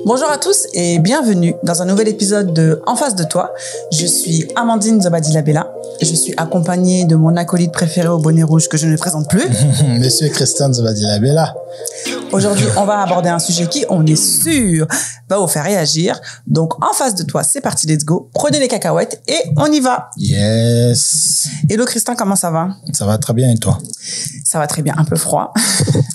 Bonjour à tous et bienvenue dans un nouvel épisode de En face de toi. Je suis Amandine Zobadila-Bella. Je suis accompagnée de mon acolyte préféré au bonnet rouge que je ne présente plus. Monsieur Christian Zobadila-Bella. Aujourd'hui, on va aborder un sujet qui, on est sûr, va vous faire réagir. Donc, en face de toi, c'est parti, let's go. Prenez les cacahuètes et on y va. Yes. Hello Christian, comment ça va? Ça va très bien et toi? Ça va très bien, un peu froid.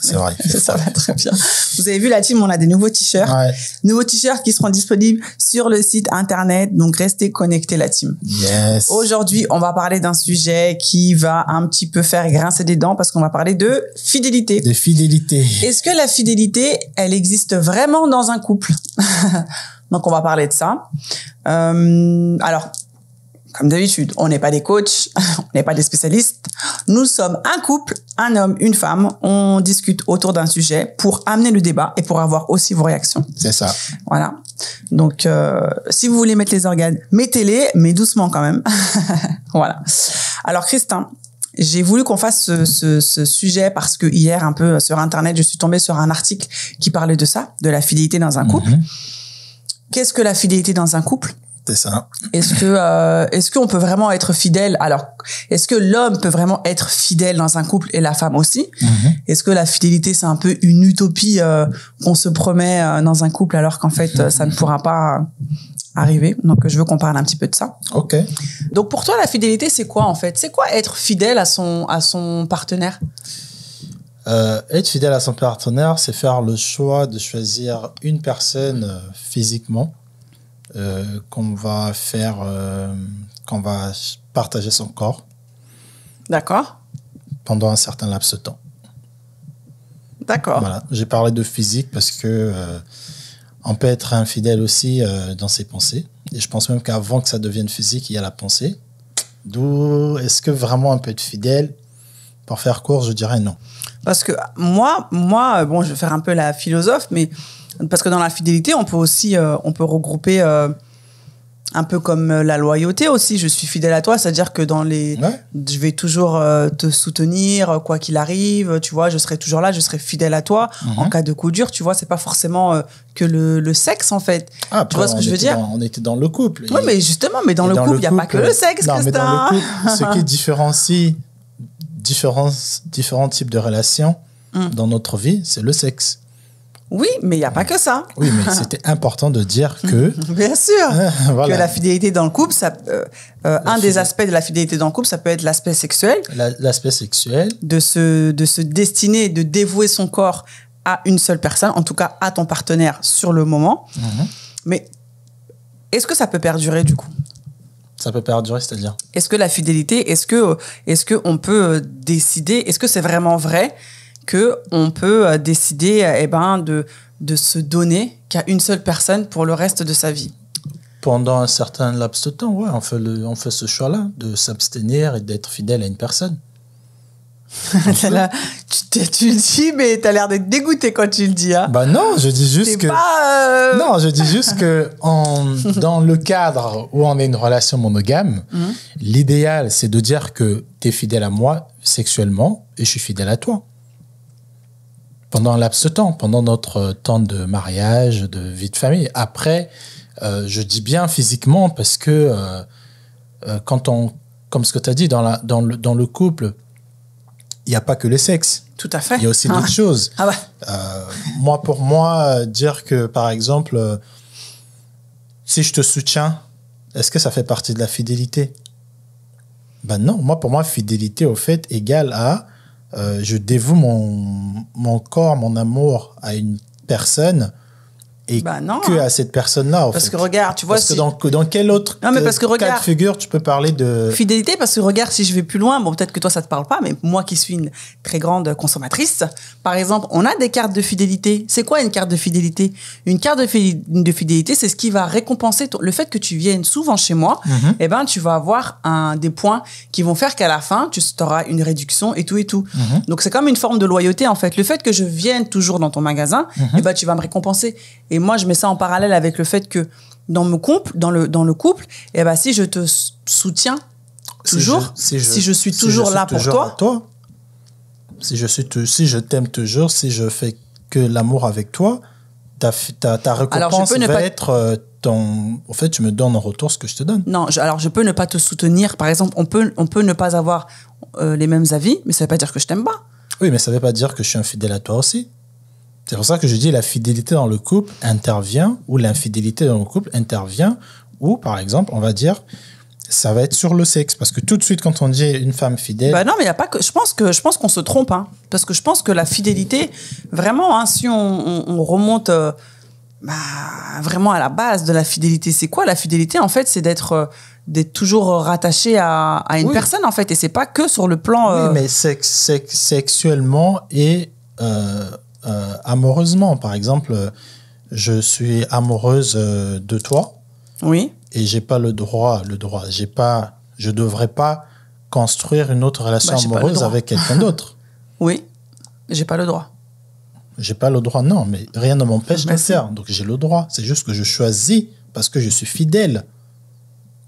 C'est vrai. Ça va très bien. Vous avez vu la team, on a des nouveaux t-shirts. Ouais. Nouveaux t-shirts qui seront disponibles sur le site internet. Donc, restez connectés la team. Yes. Aujourd'hui, on va parler d'un sujet qui va un petit peu faire grincer des dents parce qu'on va parler de fidélité. De fidélité. Est-ce que la fidélité, elle existe vraiment dans un couple? Donc, on va parler de ça. Alors, comme d'habitude, on n'est pas des coachs, on n'est pas des spécialistes. Nous sommes un couple, un homme, une femme. On discute autour d'un sujet pour amener le débat et pour avoir aussi vos réactions. C'est ça. Voilà. Donc, si vous voulez mettre les organes, mettez-les, mais doucement quand même. Voilà. Alors, Christin, j'ai voulu qu'on fasse ce sujet parce que hier, un peu sur Internet, je suis tombée sur un article qui parlait de ça, de la fidélité dans un couple. Qu'est-ce que la fidélité dans un couple? C'est ça. Est-ce qu'on peut vraiment être fidèle? Alors, est-ce que l'homme peut vraiment être fidèle dans un couple et la femme aussi? Est-ce que la fidélité, c'est un peu une utopie qu'on se promet dans un couple alors qu'en fait, ça ne pourra pas arriver? Donc, je veux qu'on parle un petit peu de ça. Ok. Donc, pour toi, la fidélité, c'est quoi en fait? C'est quoi être fidèle à son partenaire? Être fidèle à son partenaire, c'est faire le choix de choisir une personne physiquement qu'on va partager son corps. D'accord. Pendant un certain laps de temps. D'accord. Voilà. J'ai parlé de physique parce que on peut être infidèle aussi dans ses pensées. Et je pense même qu'avant que ça devienne physique, il y a la pensée. D'où est-ce que vraiment on peut être fidèle? Pour faire court, je dirais non. Parce que moi, bon, je vais faire un peu la philosophe, mais parce que dans la fidélité, on peut aussi, on peut regrouper un peu comme la loyauté aussi. Je suis fidèle à toi, c'est-à-dire que je vais toujours te soutenir, quoi qu'il arrive, tu vois, je serai toujours là, je serai fidèle à toi. En cas de coup dur, tu vois, c'est pas forcément que le sexe, en fait. Ah, tu vois ce que je veux dire? On était dans le couple. Oui, mais justement, dans le couple, il n'y a pas que le sexe, non, Christin. mais dans le couple, ce qui différencie différents types de relations dans notre vie, c'est le sexe. Oui, mais il n'y a pas que ça. Oui, mais c'était important de dire que... Bien sûr, voilà. que la fidélité dans le couple, des aspects de la fidélité dans le couple, ça peut être l'aspect sexuel. L'aspect sexuel. De se destiner, de dévouer son corps à une seule personne, en tout cas à ton partenaire sur le moment. Mais est-ce que ça peut perdurer du coup? Ça peut perdurer, c'est-à-dire? Est-ce que la fidélité, est-ce que on peut décider, est-ce que c'est vraiment vrai qu'on peut décider de se donner qu'à une seule personne pour le reste de sa vie? Pendant un certain laps de temps, ouais, on fait ce choix-là, de s'abstenir et d'être fidèle à une personne. Là, tu le dis, mais tu as l'air d'être dégoûté quand tu le dis. Hein. Bah non, je dis juste que... Non, je dis juste que dans le cadre où on est une relation monogame, l'idéal, c'est de dire que tu es fidèle à moi sexuellement et je suis fidèle à toi. Pendant un laps de temps, pendant notre temps de mariage, de vie de famille. Après, je dis bien physiquement parce que comme ce que tu as dit, dans le couple, il n'y a pas que le sexe. Tout à fait. Il y a aussi d'autres choses. Ah ouais. Pour moi, dire que, par exemple, si je te soutiens, est-ce que ça fait partie de la fidélité? Ben non. Pour moi, fidélité, au fait, égale à je dévoue mon corps, mon amour à une personne et que à cette personne-là. Parce que regarde, tu vois... Parce que dans quel autre cas de figure tu peux parler de... Fidélité, parce que regarde, si je vais plus loin, bon, peut-être que toi, ça te parle pas, mais moi qui suis une très grande consommatrice, par exemple, on a des cartes de fidélité. C'est quoi une carte de fidélité? Une carte de fidélité, c'est ce qui va récompenser le fait que tu viennes souvent chez moi. Eh ben, tu vas avoir des points qui vont faire qu'à la fin, tu auras une réduction et tout et tout. Donc, c'est comme une forme de loyauté, en fait. Le fait que je vienne toujours dans ton magasin, eh ben, tu vas me récompenser. Et moi, je mets ça en parallèle avec le fait que dans le couple, eh ben, si je te soutiens toujours, si je suis toujours là pour toi, si je t'aime toujours, si je fais que l'amour avec toi, ta récompense va être en fait, tu me donnes en retour ce que je te donne. Non, alors je peux ne pas te soutenir. Par exemple, on peut ne pas avoir les mêmes avis, mais ça ne veut pas dire que je t'aime pas. Oui, mais ça ne veut pas dire que je suis infidèle à toi aussi. C'est pour ça que je dis la fidélité dans le couple intervient, ou l'infidélité dans le couple intervient, ou par exemple, on va dire, ça va être sur le sexe. Parce que tout de suite, quand on dit une femme fidèle... Bah non, mais il y a pas que... Je pense qu'on se trompe. Hein, parce que je pense que la fidélité, vraiment, hein, si on remonte vraiment à la base de la fidélité, c'est quoi la fidélité? En fait, c'est d'être toujours rattaché à une personne, en fait. Et c'est pas que sur le plan... Oui, mais sexuellement et... amoureusement, par exemple, je suis amoureuse de toi. Oui. Et j'ai pas le droit, je devrais pas construire une autre relation amoureuse avec quelqu'un d'autre. Oui, j'ai pas le droit. J'ai pas le droit, non, mais rien ne m'empêche de le faire. Donc j'ai le droit. C'est juste que je choisis parce que je suis fidèle.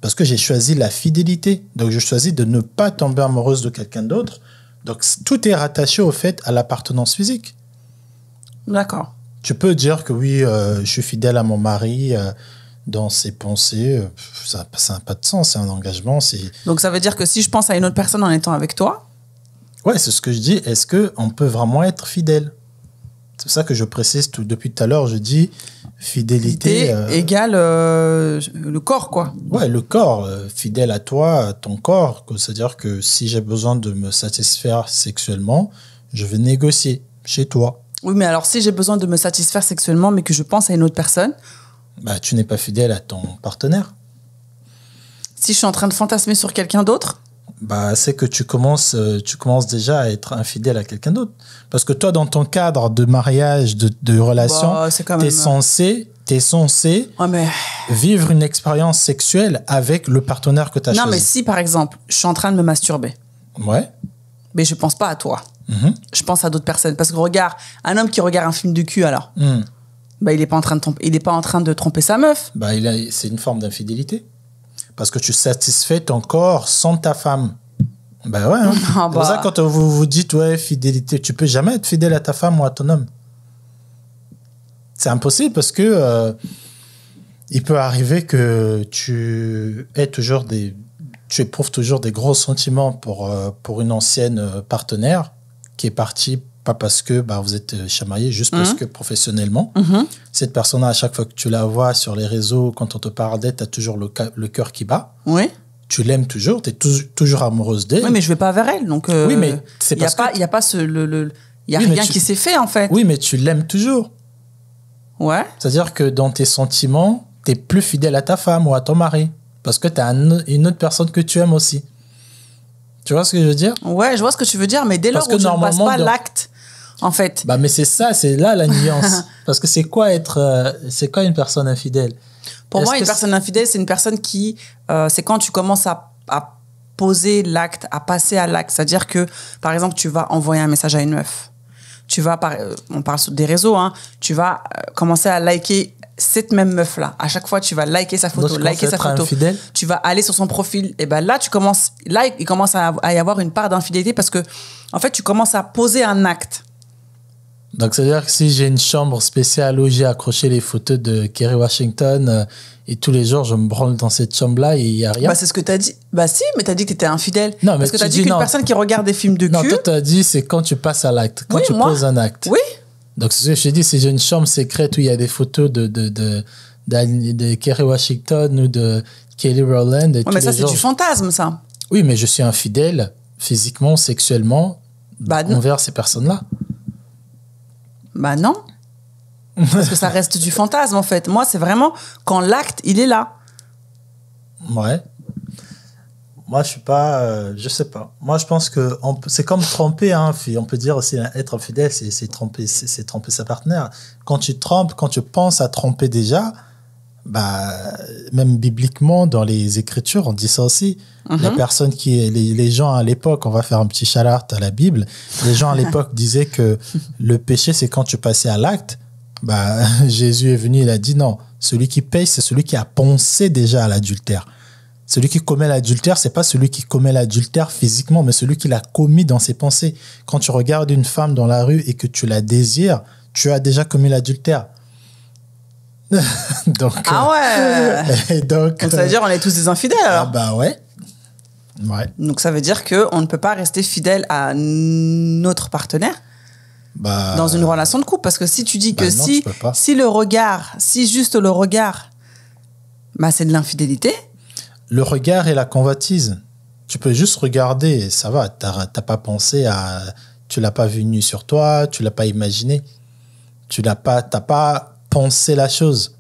Parce que j'ai choisi la fidélité. Donc je choisis de ne pas tomber amoureuse de quelqu'un d'autre. Donc tout est rattaché au fait à l'appartenance physique. D'accord. Tu peux dire que oui, je suis fidèle à mon mari dans ses pensées. Ça n'a pas de sens, c'est un engagement. Donc ça veut dire que si je pense à une autre personne en étant avec toi... Ouais, c'est ce que je dis. Est-ce qu'on peut vraiment être fidèle? C'est ça que je précise depuis tout à l'heure. Je dis fidélité... égale le corps, quoi. Ouais, le corps. Fidèle à toi, à ton corps. C'est-à-dire que si j'ai besoin de me satisfaire sexuellement, je vais négocier chez toi. Oui, mais alors si j'ai besoin de me satisfaire sexuellement, mais que je pense à une autre personne... Bah, tu n'es pas fidèle à ton partenaire. Si je suis en train de fantasmer sur quelqu'un d'autre? Bah, c'est que tu commences déjà à être infidèle à quelqu'un d'autre. Parce que toi, dans ton cadre de mariage, de relation, t'es censé vivre une expérience sexuelle avec le partenaire que tu as choisi. Non, mais si, par exemple, je suis en train de me masturber. Ouais. Mais je pense pas à toi. Je pense à d'autres personnes. Parce que regarde, un homme qui regarde un film de cul, alors, bah, il n'est pas en train de tromper sa meuf. Bah, c'est une forme d'infidélité. Parce que tu satisfais ton corps sans ta femme. Bah ouais. Hein. C'est pour ça que quand vous dites, ouais, fidélité, tu peux jamais être fidèle à ta femme ou à ton homme. C'est impossible parce que il peut arriver que tu éprouves toujours des gros sentiments pour une ancienne partenaire qui est partie pas parce que vous êtes chamaillés, juste parce que professionnellement. Cette personne-là, à chaque fois que tu la vois sur les réseaux, quand on te parle d'elle, tu as toujours le cœur qui bat. Oui. Tu l'aimes toujours, tu es toujours amoureuse d'elle. Oui, mais je vais pas vers elle. Donc, oui, mais c'est parce il n'y a pas rien qui s'est fait, en fait. Oui, mais tu l'aimes toujours. Ouais. C'est-à-dire que dans tes sentiments, tu es plus fidèle à ta femme ou à ton mari. Parce que tu as une autre personne que tu aimes aussi. Tu vois ce que je veux dire? Ouais, je vois ce que tu veux dire, mais dès lors où je ne passe pas l'acte, en fait. Bah, mais c'est là la nuance. Parce que c'est quoi une personne infidèle? Pour moi, une personne infidèle, c'est une personne qui, c'est quand tu commences à poser l'acte, à passer à l'acte. C'est-à-dire que, par exemple, tu vas envoyer un message à une meuf. Tu vas, on parle sur des réseaux, hein, tu vas commencer à liker cette même meuf-là. À chaque fois, tu vas liker sa photo, liker sa photo. Infidèle. Tu vas aller sur son profil. Et ben là, il commence à y avoir une part d'infidélité parce que, en fait, tu commences à poser un acte. Donc, c'est-à-dire que si j'ai une chambre spéciale où j'ai accroché les photos de Kerry Washington et tous les jours, je me branle dans cette chambre-là et il n'y a rien. Bah, c'est ce que tu as dit. Bah, si, mais tu as dit que tu étais infidèle. Non, mais parce que tu as dit qu'une personne qui regarde des films de cul... Non, toi, tu as dit c'est quand tu passes à l'acte, quand tu poses un acte. Oui. Donc, c'est ce que je t'ai dit, si j'ai une chambre secrète où il y a des photos de Kerry Washington ou de Kelly Rowland. Mais ça, c'est du fantasme, ça. Oui, mais je suis infidèle physiquement, sexuellement envers ces personnes-là. Bah non. Parce que ça reste du fantasme, en fait. Moi, c'est vraiment quand l'acte, il est là. Ouais. Moi, je suis pas... je sais pas. Moi, je pense que c'est comme tromper, hein. On peut dire aussi être infidèle, c'est tromper sa partenaire. Quand tu trompes, quand tu penses à tromper déjà, même bibliquement, dans les Écritures, on dit ça aussi. La personne les gens à l'époque, on va faire un petit shout-out à la Bible, les gens à l'époque disaient que le péché, c'est quand tu passais à l'acte. Jésus est venu, il a dit non, celui qui paye, c'est celui qui a pensé déjà à l'adultère. Celui qui commet l'adultère, c'est pas celui qui commet l'adultère physiquement, mais celui qui l'a commis dans ses pensées. Quand tu regardes une femme dans la rue et que tu la désires, tu as déjà commis l'adultère. Donc, ah ouais. donc ça veut dire on est tous des infidèles alors. Ah bah ouais. Ouais. Donc ça veut dire qu'on ne peut pas rester fidèle à notre partenaire dans une relation de couple. Parce que si tu dis que non, si juste le regard, bah c'est de l'infidélité. Le regard et la convoitise. Tu peux juste regarder et ça va. T'as pas pensé à... Tu l'as pas vu nu sur toi, tu l'as pas imaginé. T'as pas pensé la chose.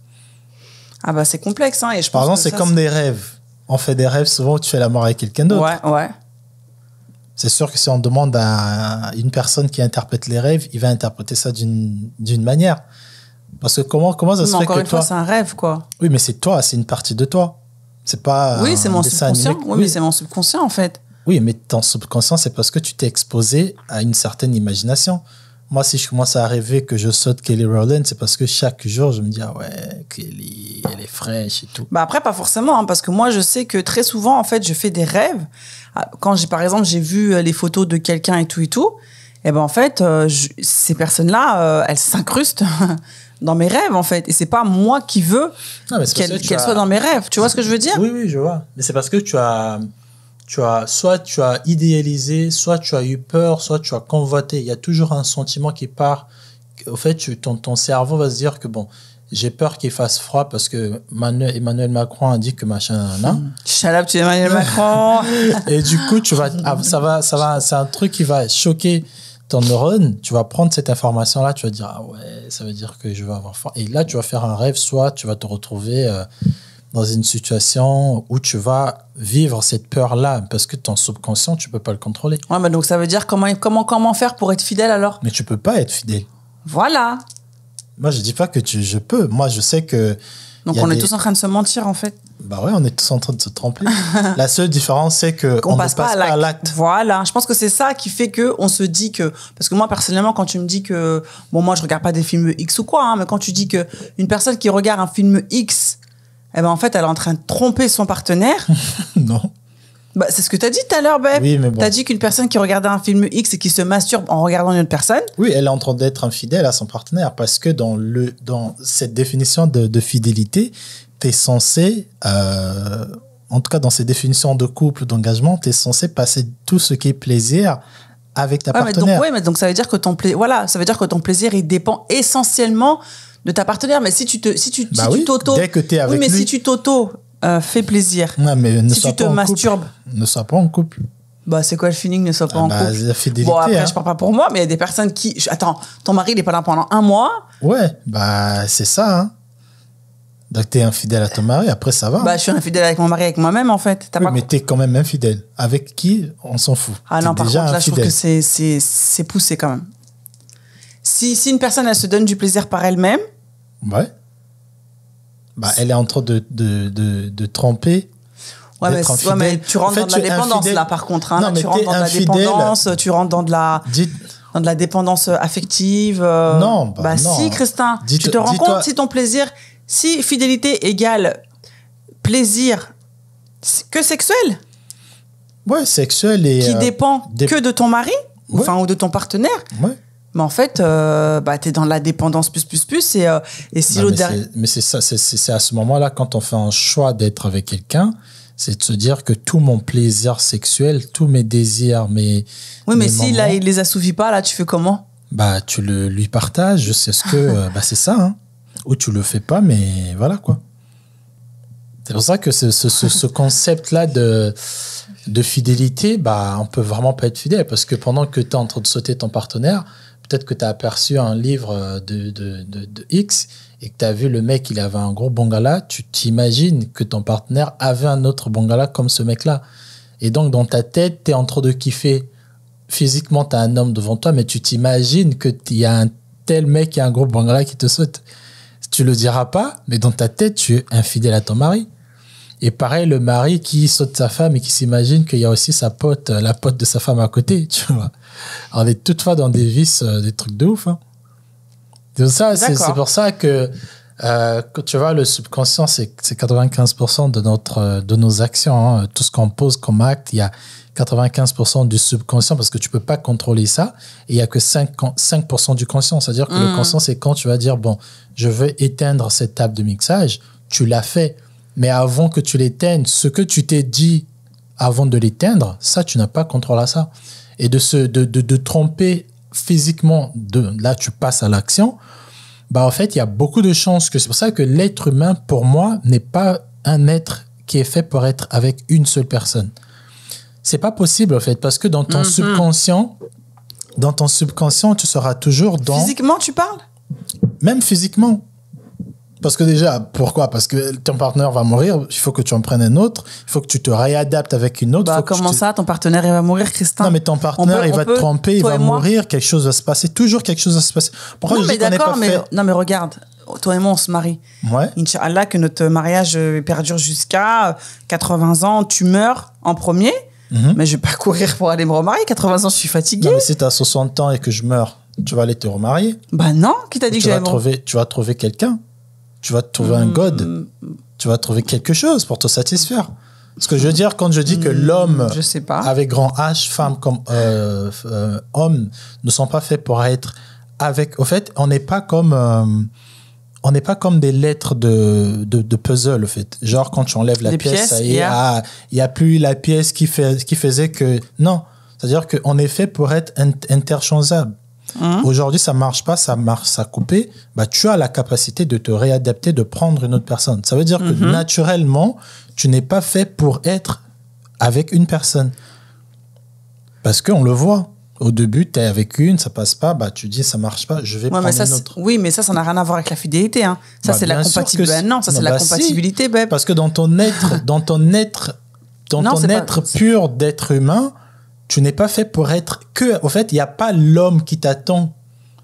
Ah bah c'est complexe. Hein, et je pense Par exemple, c'est comme des rêves. On fait des rêves souvent où tu fais l'amour avec quelqu'un d'autre. Ouais. C'est sûr que si on demande à une personne qui interprète les rêves, il va interpréter ça d'une manière. Parce que comment ça se fait que encore une fois, c'est un rêve, quoi. Oui, mais c'est toi, c'est une partie de toi. C'est pas... Oui, c'est mon subconscient. Oui, mais c'est mon subconscient, en fait. Oui, mais ton subconscient, c'est parce que tu t'es exposé à une certaine imagination. Moi, si je commence à rêver que je saute Kelly Rowland, c'est parce que chaque jour, je me dis, ah ouais, Kelly, elle est fraîche et tout. Bah après, pas forcément, hein, parce que moi, je sais que très souvent, en fait, je fais des rêves. Quand par exemple, j'ai vu les photos de quelqu'un et tout, et ben en fait, ces personnes-là, elles s'incrustent dans mes rêves, en fait. Et c'est pas moi qui veux qu'elles soient dans mes rêves. Tu vois ce que je veux dire? Oui, je vois. Mais c'est parce que soit tu as idéalisé, soit tu as eu peur, soit tu as convoité. Il y a toujours un sentiment qui part. Au fait, ton cerveau va se dire que bon, j'ai peur qu'il fasse froid parce que Emmanuel Macron a dit que machin. Shut up, tu es Emmanuel Macron. Et du coup, c'est un truc qui va choquer ton neurone. Tu vas prendre cette information-là, tu vas dire, ah ouais, ça veut dire que je vais avoir froid. Et là, tu vas faire un rêve, soit tu vas te retrouver dans une situation où tu vas vivre cette peur-là parce que ton subconscient, tu peux pas le contrôler. Ouais, bah donc ça veut dire comment faire pour être fidèle alors? Mais tu peux pas être fidèle. Voilà. Moi, je dis pas que je peux. Moi, je sais que... Donc, on est tous en train de se mentir, en fait. Bah ouais, on est tous en train de se tromper. La seule différence, c'est qu'on ne passe pas à l'acte. Voilà. Je pense que c'est ça qui fait qu'on se dit que... Parce que moi, personnellement, quand tu me dis que... Bon, moi, je regarde pas des films X ou quoi, hein, mais quand tu dis qu'une personne qui regarde un film X, eh ben, en fait, elle est en train de tromper son partenaire. Non. Bah, c'est ce que tu as dit tout à l'heure, Beb. Oui, mais bon. Tu as dit qu'une personne qui regardait un film X et qui se masturbe en regardant une autre personne. Oui, elle est en train d'être infidèle à son partenaire parce que dans cette définition de fidélité, tu es censé, en tout cas dans ces définitions de couple, d'engagement, tu es censé passer tout ce qui est plaisir avec ta partenaire. Mais donc ça veut dire que ça veut dire que ton plaisir, il dépend essentiellement de ta partenaire. Mais si tu t'auto... Dès que tu es avec lui... Oui, mais si tu t'auto... fais plaisir. Non, mais si tu te masturbes. Ne sois pas en couple. Bah, c'est quoi le feeling ne sois pas en couple? La fidélité. Bon, après, je parle pas pour moi, mais il y a des personnes qui... Attends, ton mari, il est pas là pendant 1 mois. Ouais, bah, c'est ça, hein. Donc, t'es infidèle à ton mari, après, ça va. Bah, je suis infidèle avec mon mari, avec moi-même, en fait. Mais t'es quand même infidèle. Avec qui, on s'en fout. Ah non, par contre, là, je trouve que c'est poussé quand même. Si une personne, elle se donne du plaisir par elle-même... Ouais. Bah, elle est en train de tromper. Ouais, mais tu rentres dans de la dépendance, là, par contre. Hein. Non, là, tu rentres dans de la dépendance, tu rentres dans de la dépendance affective. Non, bah non. Si, Christin. Tu te rends compte si ton plaisir... Si fidélité égale plaisir que sexuel. Ouais, sexuel et... Qui dépend que de ton mari, ouais. Ou de ton partenaire. Ouais. Mais en fait, t'es dans la dépendance plus. Et si l'autre derrière... Mais c'est ça, c'est à ce moment-là, quand on fait un choix d'être avec quelqu'un, c'est de se dire que tout mon plaisir sexuel, tous mes désirs, Oui, mais si là, il les assouvit pas, là, tu fais comment? Bah, tu lui partages, c'est ce que... bah, c'est ça, hein. Ou tu le fais pas, mais voilà, quoi. C'est pour ça que ce concept-là de fidélité, bah, on peut vraiment pas être fidèle, parce que pendant que tu es en train de sauter ton partenaire, peut-être que tu as aperçu un livre de X et que tu as vu le mec, il avait un gros bangala, tu t'imagines que ton partenaire avait un autre bangala comme ce mec-là. Et donc, dans ta tête, tu es en train de kiffer. Physiquement, tu as un homme devant toi, mais tu t'imagines qu'il y a un tel mec qui a un gros bangala qui te saute. Tu le diras pas, mais dans ta tête, tu es infidèle à ton mari. Et pareil, le mari qui saute sa femme et qui s'imagine qu'il y a aussi sa pote, la pote de sa femme à côté, tu vois. On est toutefois dans des vices, des trucs de ouf. Hein. C'est pour ça que Tu vois, le subconscient, c'est 95% de nos actions. Hein. Tout ce qu'on pose comme acte, il y a 95% du subconscient parce que tu peux pas contrôler ça. Et il y a que 5% du conscient. C'est-à-dire que le conscient, c'est quand tu vas dire, bon, je veux éteindre cette table de mixage. Tu l'as fait. Mais avant que tu l'éteignes, ce que tu t'es dit avant de l'éteindre, ça, tu n'as pas contrôle à ça. Et de tromper physiquement, là, tu passes à l'action. Bah, en fait, il y a beaucoup de chances que c'est pour ça que l'être humain, pour moi, n'est pas un être qui est fait pour être avec une seule personne. C'est pas possible, en fait, parce que dans ton subconscient, tu seras toujours dans... Physiquement, tu parles? Même physiquement. Parce que déjà, pourquoi? Parce que ton partenaire va mourir, il faut que tu en prennes un autre, il faut que tu te réadaptes avec une autre. Bah, comment ça, ton partenaire, il va mourir, Christin? Non, mais ton partenaire, il va te tromper, il va mourir, quelque chose va se passer, toujours quelque chose va se passer. Pourquoi non, mais d'accord, non, mais regarde, toi et moi, on se marie. Ouais. Inch'Allah, que notre mariage perdure jusqu'à 80 ans, tu meurs en premier, mais je vais pas courir pour aller me remarier, 80 ans, je suis fatiguée. Non, mais si tu as 60 ans et que je meurs, tu vas aller te remarier? Bah non, qui t'a dit que j'allais tu vas trouver quelqu'un. Tu vas trouver un god. Tu vas trouver quelque chose pour te satisfaire. Ce que je veux dire quand je dis que l'homme, je sais pas, avec grand H, femme comme homme, ne sont pas faits pour être avec... Au fait, on n'est pas comme des lettres de puzzle, au fait. Genre, quand tu enlèves la pièce, ça y est, il n'y a plus la pièce qui faisait que... Non. C'est-à-dire qu'on est fait pour être interchangeable. Aujourd'hui, ça marche pas, ça a coupé. Bah, tu as la capacité de te réadapter, de prendre une autre personne. Ça veut dire que naturellement, tu n'es pas fait pour être avec une personne. Parce qu'on le voit. Au début, tu es avec une, ça passe pas, bah, tu dis ça marche pas, je vais prendre une autre. Oui, mais ça n'a rien à voir avec la fidélité. Hein. Ça, c'est la compatibilité. Non, ça, c'est la compatibilité, babe. Parce que dans ton être pur d'être humain, tu n'es pas fait pour être que... En fait, il n'y a pas l'homme qui t'attend.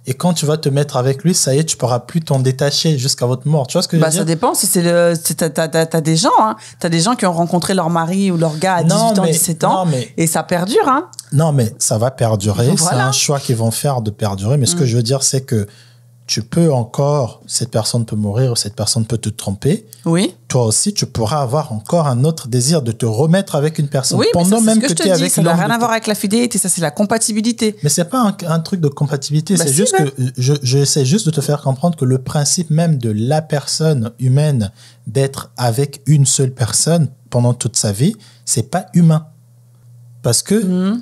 Et quand tu vas te mettre avec lui, ça y est, tu ne pourras plus t'en détacher jusqu'à votre mort. Tu vois ce que je veux dire? Ça dépend. Si t'as des gens, hein. T'as des gens qui ont rencontré leur mari ou leur gars à 18 ans, 17 ans. Et ça perdure, hein. Non, mais ça va perdurer. Voilà. C'est un choix qu'ils vont faire de perdurer. Mais ce que je veux dire, c'est que tu peux encore... Cette personne peut mourir ou cette personne peut te tromper. Oui. Toi aussi, tu pourras avoir encore un autre désir de te remettre avec une personne. Oui, pendant même que tu es avec. Ça n'a rien à voir avec la fidélité, ça c'est la compatibilité. Mais c'est pas un truc de compatibilité, c'est juste que j'essaie juste de te faire comprendre que le principe même de la personne humaine d'être avec une seule personne pendant toute sa vie, c'est pas humain. Parce que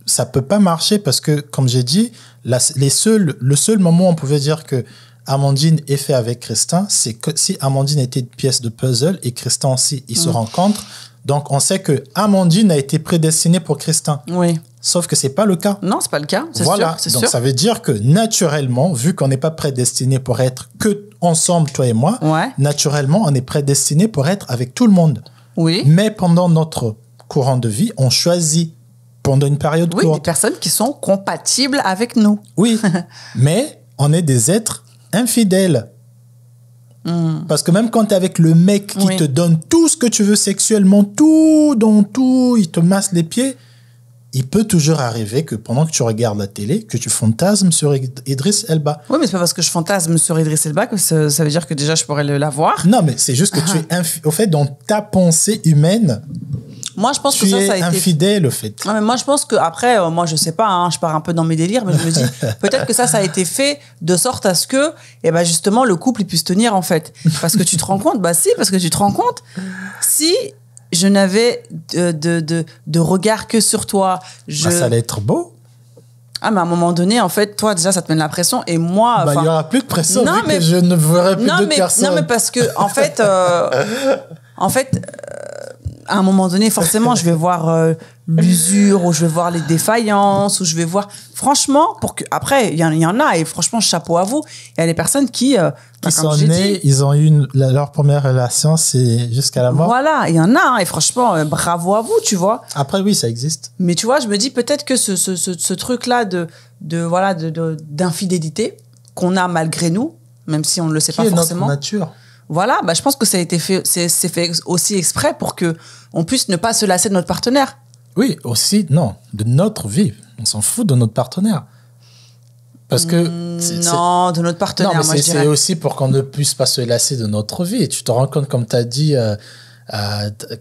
ça peut pas marcher parce que, comme j'ai dit, le seul moment où on pouvait dire que Amandine est fait avec Christin, c'est que si Amandine était une pièce de puzzle et Christin aussi, ils se rencontrent. Donc, on sait que Amandine a été prédestinée pour Christin. Oui. Sauf que c'est pas le cas. Non, c'est pas le cas. Voilà. Donc, ça veut dire que naturellement, vu qu'on n'est pas prédestiné pour être que ensemble, toi et moi, naturellement, on est prédestiné pour être avec tout le monde. Oui. Mais pendant notre courant de vie, on choisit pendant une période courte. Oui, des personnes qui sont compatibles avec nous. Oui. Mais on est des êtres infidèle. Parce que même quand tu es avec le mec qui te donne tout ce que tu veux sexuellement, tout, il te masse les pieds, il peut toujours arriver que pendant que tu regardes la télé, que tu fantasmes sur Idriss Elba. Oui, mais c'est pas parce que je fantasme sur Idriss Elba que ça veut dire que déjà je pourrais l'avoir. Non, mais c'est juste que tu es au fait, dans ta pensée humaine, moi, je pense que ça a été infidèle, au fait. Non, mais moi, je pense que après, moi, je sais pas, hein, je pars un peu dans mes délires, mais je me dis, peut-être que ça a été fait de sorte à ce que, justement, le couple, il puisse tenir, en fait. Parce que tu te rends compte, parce que tu te rends compte, si je n'avais de regard que sur toi, ça allait être beau. Ah, mais à un moment donné, en fait, toi, déjà, ça te met de la pression, et moi... il y aura plus de pression, vu que je ne verrai plus de personne. Non, mais parce que, en fait, à un moment donné, forcément, je vais voir l'usure, ou je vais voir les défaillances, ou je vais voir... Franchement, après, il y en a, et franchement, chapeau à vous. Il y a des personnes qui sont nées, ils ont eu leur première relation, c'est jusqu'à la mort. Voilà, il y en a, hein, et franchement, bravo à vous, tu vois. Après, oui, ça existe. Mais tu vois, je me dis peut-être que ce truc-là d'infidélité qu'on a malgré nous, même si on ne le sait pas forcément... Qui est notre nature. Voilà, je pense que ça a été fait, c'est fait aussi exprès pour que on puisse ne pas se lasser de notre partenaire. Oui, aussi, non, de notre vie. On s'en fout de notre partenaire. Parce que... Non, de notre partenaire, non, mais moi, je dirais. c'est aussi pour qu'on ne puisse pas se lasser de notre vie. Tu te rends compte, comme tu as dit,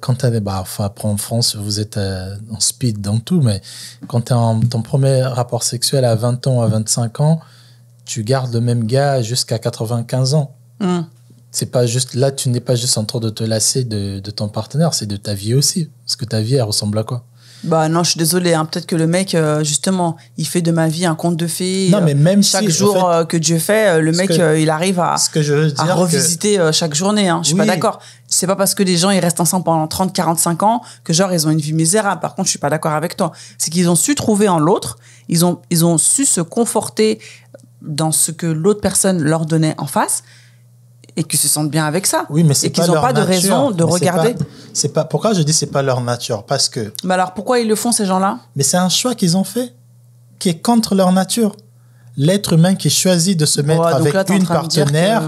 quand tu es... après, en France, vous êtes en speed dans tout, mais quand tu es en ton premier rapport sexuel à 20 ans, à 25 ans, tu gardes le même gars jusqu'à 95 ans. C'est pas juste... Là, tu n'es pas juste en train de te lasser de ton partenaire, c'est de ta vie aussi. Parce que ta vie, elle ressemble à quoi? Bah non, je suis désolée. Hein. Peut-être que le mec, justement, il fait de ma vie un conte de fées. Non, mais même chaque jour en fait, que Dieu fait, le mec, il arrive à revisiter chaque journée. Hein. Je suis pas d'accord. C'est pas parce que les gens ils restent ensemble pendant 30, 45 ans que genre ils ont une vie misérable. Par contre, je suis pas d'accord avec toi. C'est qu'ils ont su trouver en l'autre. Ils ont su se conforter dans ce que l'autre personne leur donnait en face. Et qu'ils se sentent bien avec ça. Oui, mais c'est et qu'ils pas n'ont pas de raison de regarder. C'est pas, pourquoi je dis c'est pas leur nature? Parce que... Mais alors, pourquoi ils le font, ces gens-là? Mais c'est un choix qu'ils ont fait, qui est contre leur nature. L'être humain qui choisit de se mettre avec une partenaire,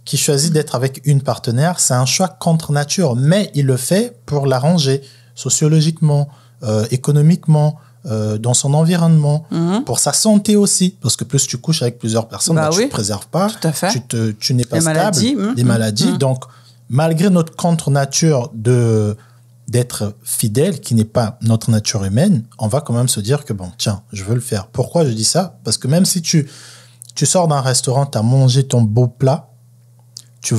qui choisit d'être avec une partenaire, c'est un choix contre nature. Mais il le fait pour l'arranger, sociologiquement, économiquement, dans son environnement, pour sa santé aussi, parce que plus tu couches avec plusieurs personnes, tu ne te préserves pas, tu n'es pas stable, des maladies. Donc, malgré notre contre-nature d'être fidèle, qui n'est pas notre nature humaine, on va quand même se dire que bon, tiens, je veux le faire. Pourquoi je dis ça? Parce que même si tu sors d'un restaurant, tu as mangé ton beau plat, tu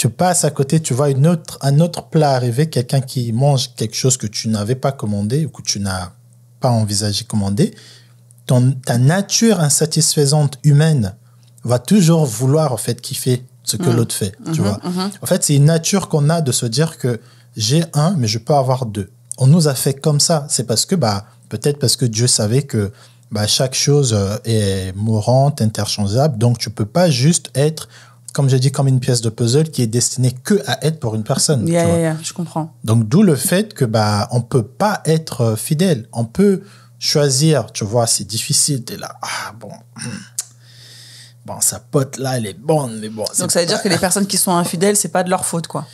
passes à côté, tu vois un autre plat arriver, quelqu'un qui mange quelque chose que tu n'avais pas commandé ou que tu n'as pas envisagé commander, ta nature insatisfaisante humaine va toujours vouloir en fait kiffer ce que l'autre fait, tu vois. En fait, c'est une nature qu'on a de se dire que j'ai un, mais je peux avoir deux. On nous a fait comme ça. C'est parce que, peut-être parce que Dieu savait que chaque chose est mourante, interchangeable, donc tu peux pas juste être, comme j'ai dit, comme une pièce de puzzle qui est destinée que à être pour une personne. Je comprends. Donc, d'où le fait que on peut pas être fidèle. On peut choisir, tu vois, c'est difficile. T'es là, bon, sa pote là, elle est bonne, mais bon. Donc, ça veut dire que les personnes qui sont infidèles, c'est pas de leur faute, quoi.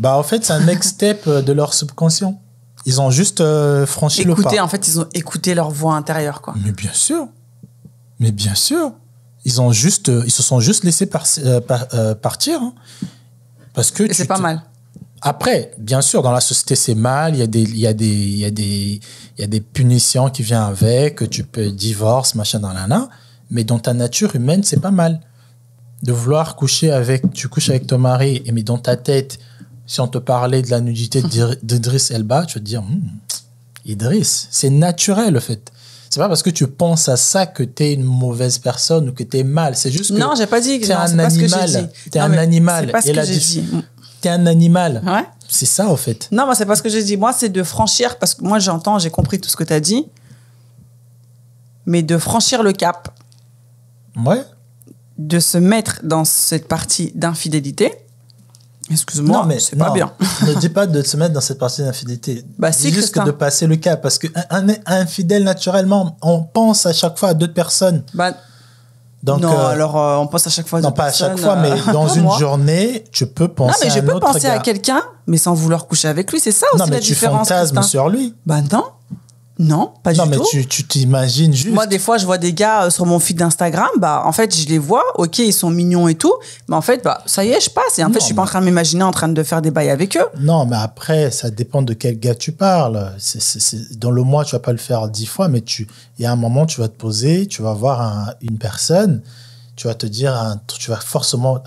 En fait, c'est un next step de leur subconscient. Ils ont juste franchi le pas. En fait, ils ont écouté leur voix intérieure, quoi. Mais bien sûr. Ils se sont juste laissés partir. Hein. Parce que c'est pas mal. Après, bien sûr, dans la société, c'est mal. Il y a des punitions qui viennent avec. Tu peux divorce, machin, nanana. Mais dans ta nature humaine, c'est pas mal. De vouloir tu couches avec ton mari, mais dans ta tête, si on te parlait de la nudité d'Idriss Elba, tu vas te dire, Idriss, c'est naturel, le fait. C'est pas parce que tu penses à ça que t'es une mauvaise personne ou que t'es mal. C'est juste que non, j'ai pas dit que t'es un animal. T'es un animal. C'est pas ce que j'ai dit. T'es un animal. Ouais. C'est ça, au fait. Non, moi, c'est pas ce que j'ai dit. Moi, c'est de franchir, parce que moi, j'ai compris tout ce que t'as dit, mais de franchir le cap. Ouais. De se mettre dans cette partie d'infidélité. Excuse-moi, mais c'est pas bien. Ne dis pas de se mettre dans cette partie d'infidélité. C'est juste que de passer le cap. Parce qu'un infidèle, naturellement, on pense à chaque fois à d'autres personnes. Donc, non, alors on pense à chaque fois à d'autres personnes. Non, pas à chaque fois, mais dans une journée, tu peux penser à un autre gars. Non, mais je peux penser à quelqu'un, mais sans vouloir coucher avec lui. C'est ça aussi la différence. Non, mais tu fantasmes sur lui. Non. Non, pas du tout. Non, mais tu t'imagines juste. Moi, des fois, je vois des gars sur mon feed d'Instagram, en fait, je les vois, ok, ils sont mignons et tout, mais en fait, ça y est, je passe. Et en fait, je suis pas en train de m'imaginer en train de faire des bails avec eux. Non, mais après, ça dépend de quel gars tu parles. Dans le mois, tu vas pas le faire 10 fois, mais il y a un moment, tu vas te poser, tu vas voir une personne, tu vas te dire, tu vas forcément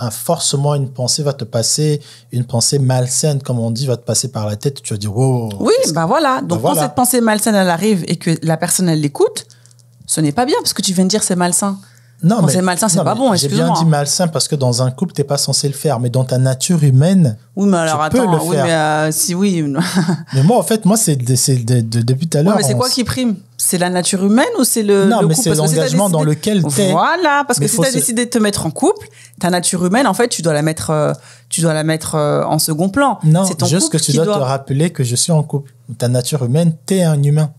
une pensée va te passer, une pensée malsaine, comme on dit, va te passer par la tête. Tu vas dire, oh. Oui, voilà. Donc, quand cette pensée malsaine, elle arrive et que la personne, elle l'écoute, ce n'est pas bien parce que tu viens de dire c'est malsain. Non, quand c'est malsain, c'est pas bon, excuse-moi. J'ai bien dit malsain parce que dans un couple, t'es pas censé le faire, mais dans ta nature humaine, oui, mais alors, tu peux le oui, faire. Mais si oui. Mais moi, en fait, c'est depuis tout à l'heure. Ouais, mais c'est quoi qui prime? C'est la nature humaine ou c'est le Non, mais couple? c'est l'engagement dans lequel t'es. Voilà, parce que si tu as décidé de te mettre en couple, ta nature humaine, en fait, tu dois la mettre en second plan. Non, c'est ton juste que tu dois te rappeler que je suis en couple. Ta nature humaine, t'es un humain.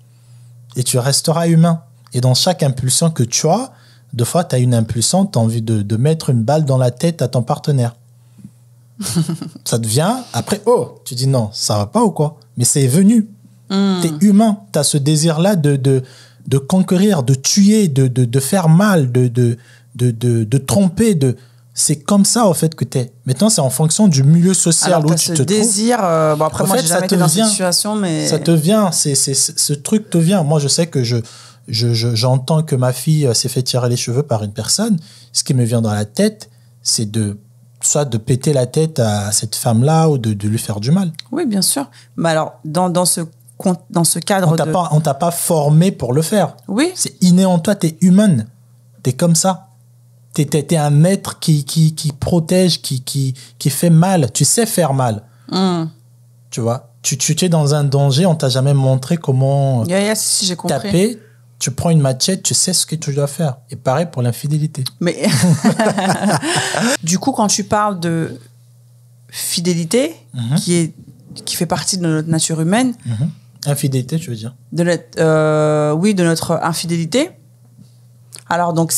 Et tu resteras humain. Et dans chaque impulsion que tu as, deux fois, tu as une impulsion, tu as envie de mettre une balle dans la tête à ton partenaire. Ça te vient, après, tu dis non, ça va pas ou quoi? Mais c'est venu. Tu es humain, tu as ce désir-là de de conquérir, de tuer, de faire mal, de tromper, c'est comme ça, en fait, que tu es. Maintenant, c'est en fonction du milieu social où tu te désir, trouves. Bon, après, moi, j'ai jamais été dans cette situation, mais... Ça te vient, ce truc te vient. Moi, je sais que j'entends que ma fille s'est fait tirer les cheveux par une personne. Ce qui me vient dans la tête, c'est soit de péter la tête à cette femme-là ou de lui faire du mal. Oui, bien sûr. Mais alors, dans ce cadre on t'a pas formé pour le faire. Oui. C'est inné en toi, t'es humaine. T'es comme ça. T'es un être qui protège, qui fait mal. Tu sais faire mal. Tu vois, tu es dans un danger, on t'a jamais montré comment si, j'ai compris. Taper. Tu prends une machette, tu sais ce que tu dois faire. Et pareil pour l'infidélité. Mais du coup, quand tu parles de fidélité, qui fait partie de notre nature humaine... Infidélité, tu veux dire? Oui, de notre infidélité. Alors, donc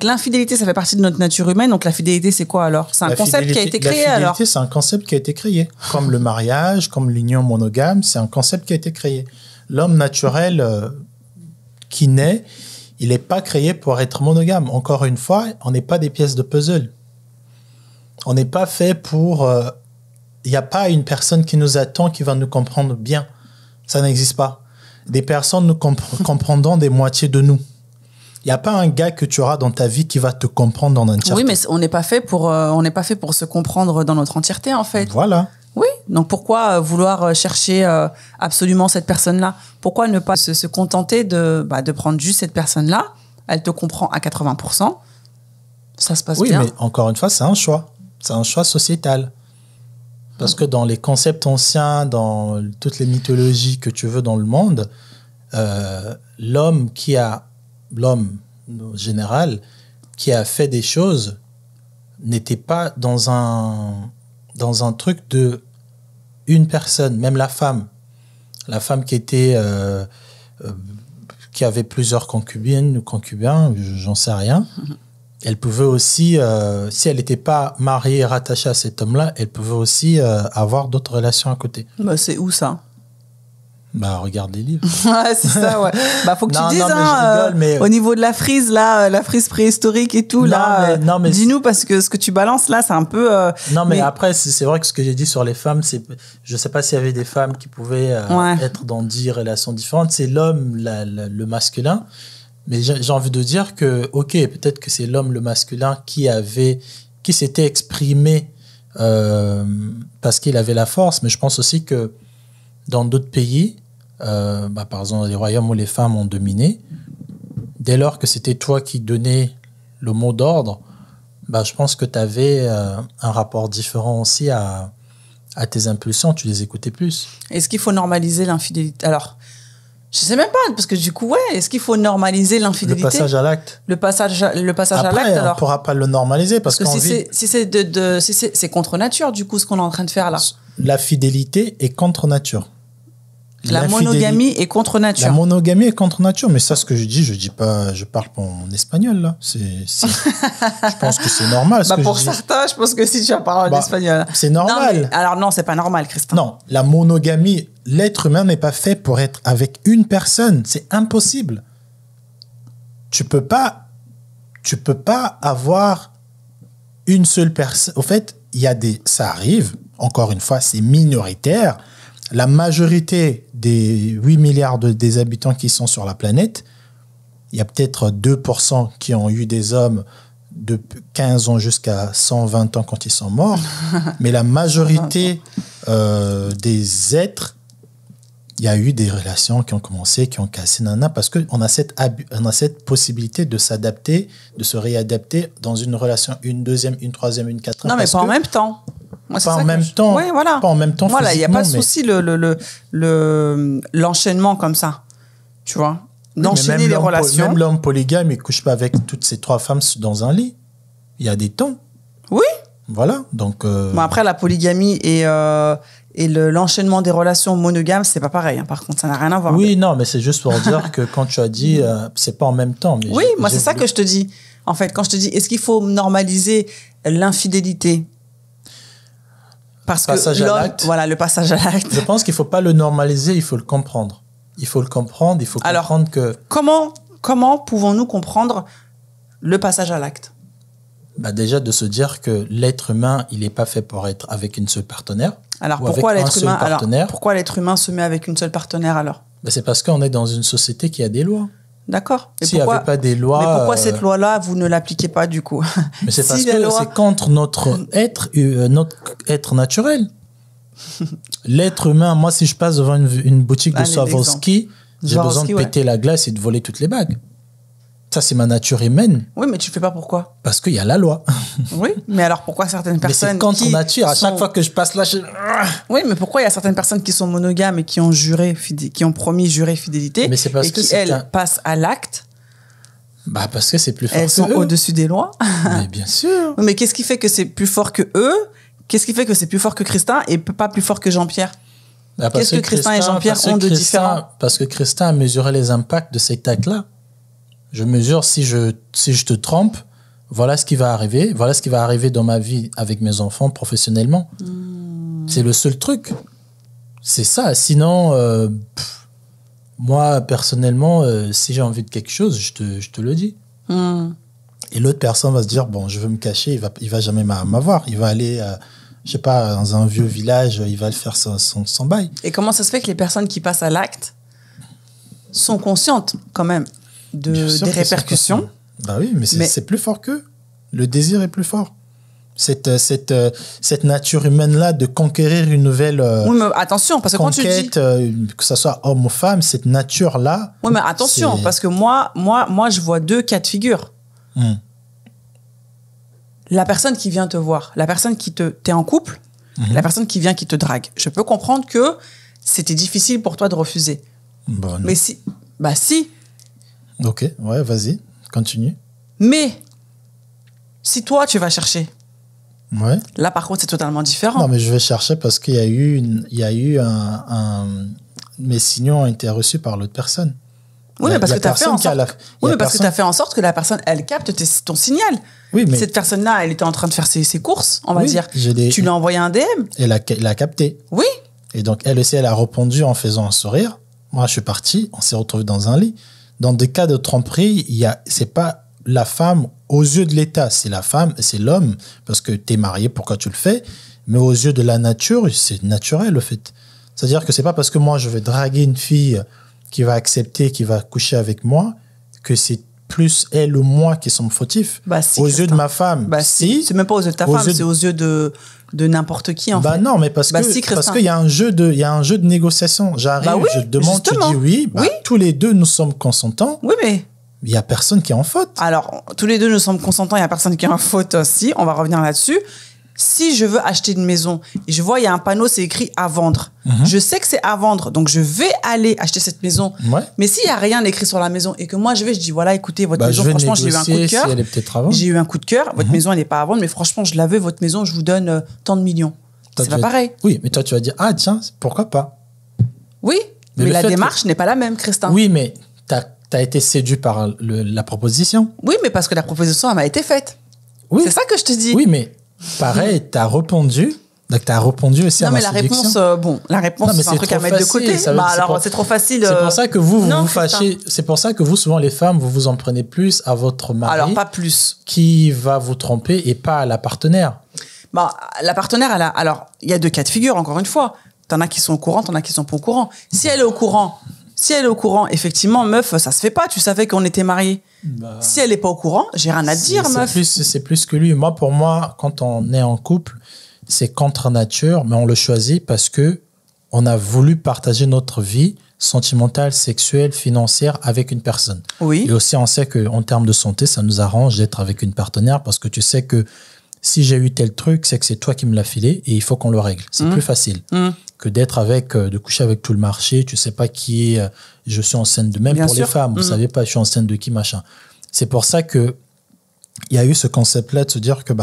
l'infidélité, ça fait partie de notre nature humaine. Donc, la fidélité, c'est quoi alors? C'est un concept qui a été créé alors? La fidélité, c'est un concept qui a été créé. Comme le mariage, comme l'union monogame, c'est un concept qui a été créé. L'homme naturel qui naît, il n'est pas créé pour être monogame. Encore une fois, on n'est pas des pièces de puzzle. On n'est pas fait pour... Il n'y a pas une personne qui nous attend, qui va nous comprendre bien. Ça n'existe pas. Des personnes nous comprendront des moitiés de nous. Il n'y a pas un gars que tu auras dans ta vie qui va te comprendre en entièreté. Oui, mais on n'est pas fait pour se comprendre dans notre entièreté, en fait. Voilà. Oui, donc pourquoi vouloir chercher absolument cette personne-là? Pourquoi ne pas se contenter de prendre juste cette personne-là? Elle te comprend à 80%. Ça se passe bien. Oui, mais encore une fois, c'est un choix. C'est un choix sociétal. Parce que dans les concepts anciens, dans toutes les mythologies que tu veux dans le monde, l'homme en général, qui a fait des choses, n'était pas dans un truc de une personne, même la femme qui était qui avait plusieurs concubines ou concubins, j'en sais rien. Elle pouvait aussi, si elle n'était pas mariée et rattachée à cet homme-là, elle pouvait aussi avoir d'autres relations à côté. Bah, c'est où ça? Bah, regarde les livres. Ouais, c'est ça, ouais. Bah, faut que tu dises, rigole, mais... au niveau de la frise, là, la frise préhistorique et tout, dis-nous, parce que ce que tu balances là, c'est un peu... Non, mais après, c'est vrai que ce que j'ai dit sur les femmes, je sais pas s'il y avait des femmes qui pouvaient être dans 10 relations différentes. C'est l'homme, le masculin. Mais j'ai envie de dire que, ok, peut-être que c'est l'homme, le masculin, qui s'était exprimé parce qu'il avait la force. Mais je pense aussi que dans d'autres pays, par exemple, les royaumes où les femmes ont dominé, dès lors que c'était toi qui donnais le mot d'ordre, je pense que tu avais un rapport différent aussi à tes impulsions, tu les écoutais plus. Est-ce qu'il faut normaliser l'infidélité? Alors, je sais même pas, parce que du coup, est-ce qu'il faut normaliser l'infidélité? Le passage à l'acte. Le passage Après, à l'acte, alors. On ne pourra pas le normaliser parce que si c'est contre nature, du coup, ce qu'on est en train de faire là. La fidélité est contre nature. La monogamie est contre nature. La monogamie est contre nature, mais ça, ce que je dis pas, je parle pas en espagnol là. Je pense que c'est normal. Pour certains, je pense que si tu parles en espagnol. C'est normal. Non, c'est pas normal, Christin. Non, la monogamie, l'être humain n'est pas fait pour être avec une personne. C'est impossible. Tu peux pas avoir une seule personne. Au fait, ça arrive. Encore une fois, c'est minoritaire. La majorité des 8 milliards des habitants qui sont sur la planète, il y a peut-être 2% qui ont eu des hommes de 15 ans jusqu'à 120 ans quand ils sont morts. Mais la majorité des êtres, il y a eu des relations qui ont commencé, qui ont cassé, parce qu'on a cette possibilité de s'adapter, de se réadapter dans une relation, une deuxième, une troisième, une quatrième. Non, mais pas en même temps. Moi, pas en même temps. Oui, voilà. Pas en même temps. Voilà, il n'y a pas de souci l'enchaînement comme ça. Tu vois, d'enchaîner les relations. Même l'homme polygame, il ne couche pas avec toutes ces 3 femmes dans un lit. Il y a des temps. Oui. Voilà. Donc. Après, la polygamie et l'enchaînement des relations monogames, c'est pas pareil. Hein. Par contre, ça n'a rien à voir. Oui, non, mais c'est juste pour dire que quand tu as dit, c'est pas en même temps. Mais oui, moi, c'est ça que je te dis. En fait, quand je te dis, est-ce qu'il faut normaliser l'infidélité? Parce que le passage à l'acte. Voilà, le passage à l'acte. Je pense qu'il ne faut pas le normaliser, il faut le comprendre. Il faut le comprendre. Il faut comprendre que... Comment pouvons-nous comprendre le passage à l'acte? Déjà, de se dire que l'être humain, il n'est pas fait pour être avec une seule partenaire. Alors, pourquoi l'être humain se met avec une seule partenaire alors? C'est parce qu'on est dans une société qui a des lois. D'accord. S'il n'y avait pas des lois... Mais pourquoi cette loi-là, vous ne l'appliquez pas du coup? Mais c'est parce que c'est contre notre être naturel. L'être humain, moi, si je passe devant une boutique de Swarovski, j'ai besoin de péter la glace et de voler toutes les bagues. Ça, c'est ma nature humaine. Oui, mais tu ne fais pas pourquoi? Parce qu'il y a la loi. Oui, mais alors pourquoi certaines personnes... Mais c'est contre nature. À chaque fois que je passe là, Oui, mais pourquoi il y a certaines personnes qui sont monogames et qui ont promis jurer fidélité mais c'est parce et qui, elles, passent à l'acte? Parce que c'est plus fort que eux. Elles sont au-dessus des lois. Mais bien sûr. Mais qu'est-ce qui fait que c'est plus fort que eux? Qu'est-ce qui fait que c'est plus fort que Christin et pas plus fort que Jean-Pierre? Qu'est-ce que Christin et Jean-Pierre ont de différent? Parce que Christin a mesuré les impacts de cet acte-là. Je mesure si je te trompe, voilà ce qui va arriver. Voilà ce qui va arriver dans ma vie avec mes enfants professionnellement. C'est le seul truc. C'est ça. Sinon, moi, personnellement, si j'ai envie de quelque chose, je te le dis. Et l'autre personne va se dire, bon, je veux me cacher, il va jamais m'avoir. Il va aller, je sais pas, dans un vieux village, il va faire son bail. Et comment ça se fait que les personnes qui passent à l'acte sont conscientes quand même des répercussions? Oui, mais c'est plus fort qu'eux. Le désir est plus fort. Cette nature humaine-là de conquérir une nouvelle oui, mais attention, parce que conquête, quand tu dis... que ce soit homme ou femme, cette nature-là... Oui, mais attention, parce que moi, je vois deux cas de figure. La personne qui vient te voir, la personne qui t'es en couple, la personne qui vient qui te drague. Je peux comprendre que c'était difficile pour toi de refuser. Mais si... si. Ok, ouais, vas-y, continue. Mais, si toi, tu vas chercher, ouais. Là, par contre, c'est totalement différent. Non, mais je vais chercher parce qu'il y a eu mes signaux ont été reçus par l'autre personne. Oui, mais parce que tu as fait en sorte... Oui, mais parce que tu as fait en sorte que la personne, elle capte ton signal. Oui, mais... Cette personne-là, elle était en train de faire ses courses, on va dire. Tu lui as envoyé un DM. Elle a capté. Oui. Et donc, elle aussi, elle a répondu en faisant un sourire. Moi, je suis parti, on s'est retrouvés dans un lit. Dans des cas de tromperie, c'est pas la femme aux yeux de l'État, c'est la femme, c'est l'homme, parce que tu es marié, pourquoi tu le fais? Mais aux yeux de la nature, c'est naturel, le fait. C'est-à-dire que c'est pas parce que moi, je vais draguer une fille qui va accepter, qui va coucher avec moi, que c'est plus elle ou moi qui sommes fautifs. Si, aux yeux de ma femme, si. C'est même pas aux yeux de ta femme, c'est aux yeux de n'importe qui, en fait. Non, mais parce qu'il y a un jeu de négociation. J'arrive, je te demande, justement. Tu dis oui, oui. Tous les deux, nous sommes consentants. Oui, mais... Il n'y a personne qui est en faute. Alors, tous les deux, nous sommes consentants, il n'y a personne qui est en faute aussi. On va revenir là-dessus. Si je veux acheter une maison et je vois, il y a un panneau, c'est écrit à vendre. Je sais que c'est à vendre, donc je vais aller acheter cette maison. Ouais. Mais s'il n'y a rien écrit sur la maison et que moi, je dis, voilà, écoutez, votre maison, franchement, j'ai eu un coup de cœur. J'ai eu un coup de cœur. Votre maison, elle n'est pas à vendre, mais franchement, je la veux, votre maison, je vous donne tant de millions. C'est pas pareil. Oui, mais toi, tu vas dire, ah tiens, pourquoi pas? Oui, mais la démarche n'est pas la même, Christin. Oui, mais tu as été séduit par la proposition. Oui, mais parce que la proposition, elle m'a été faite. Oui. C'est ça que je te dis. Oui, mais pareil, tu as répondu. Donc, tu as répondu aussi à ma séduction. La réponse, c'est un truc à mettre de côté. C'est trop facile. C'est pour ça que vous fâchez. C'est pour ça que vous, souvent, les femmes, vous en prenez plus à votre mari. Alors, pas plus. Qui va vous tromper et pas à la partenaire. La partenaire, alors, il y a deux cas de figure, encore une fois. T'en as qui sont au courant, t'en as qui sont pas au courant. Si elle est au courant, effectivement, meuf, ça se fait pas. Tu savais qu'on était mariés. Si elle est pas au courant, j'ai rien à te dire, meuf. C'est plus que lui. Moi, pour moi, quand on est en couple, c'est contre nature, mais on le choisit parce que on a voulu partager notre vie sentimentale, sexuelle, financière avec une personne. Oui. Et aussi, on sait qu'en termes de santé, ça nous arrange d'être avec une partenaire parce que tu sais que si j'ai eu tel truc, c'est que c'est toi qui me l'as filé et il faut qu'on le règle. C'est plus facile que de coucher avec tout le marché. Tu sais pas qui est, je suis enceinte de même. Bien pour sûr. Les femmes. Vous savez pas, je suis enceinte de qui, machin. C'est pour ça que il y a eu ce concept-là de se dire que,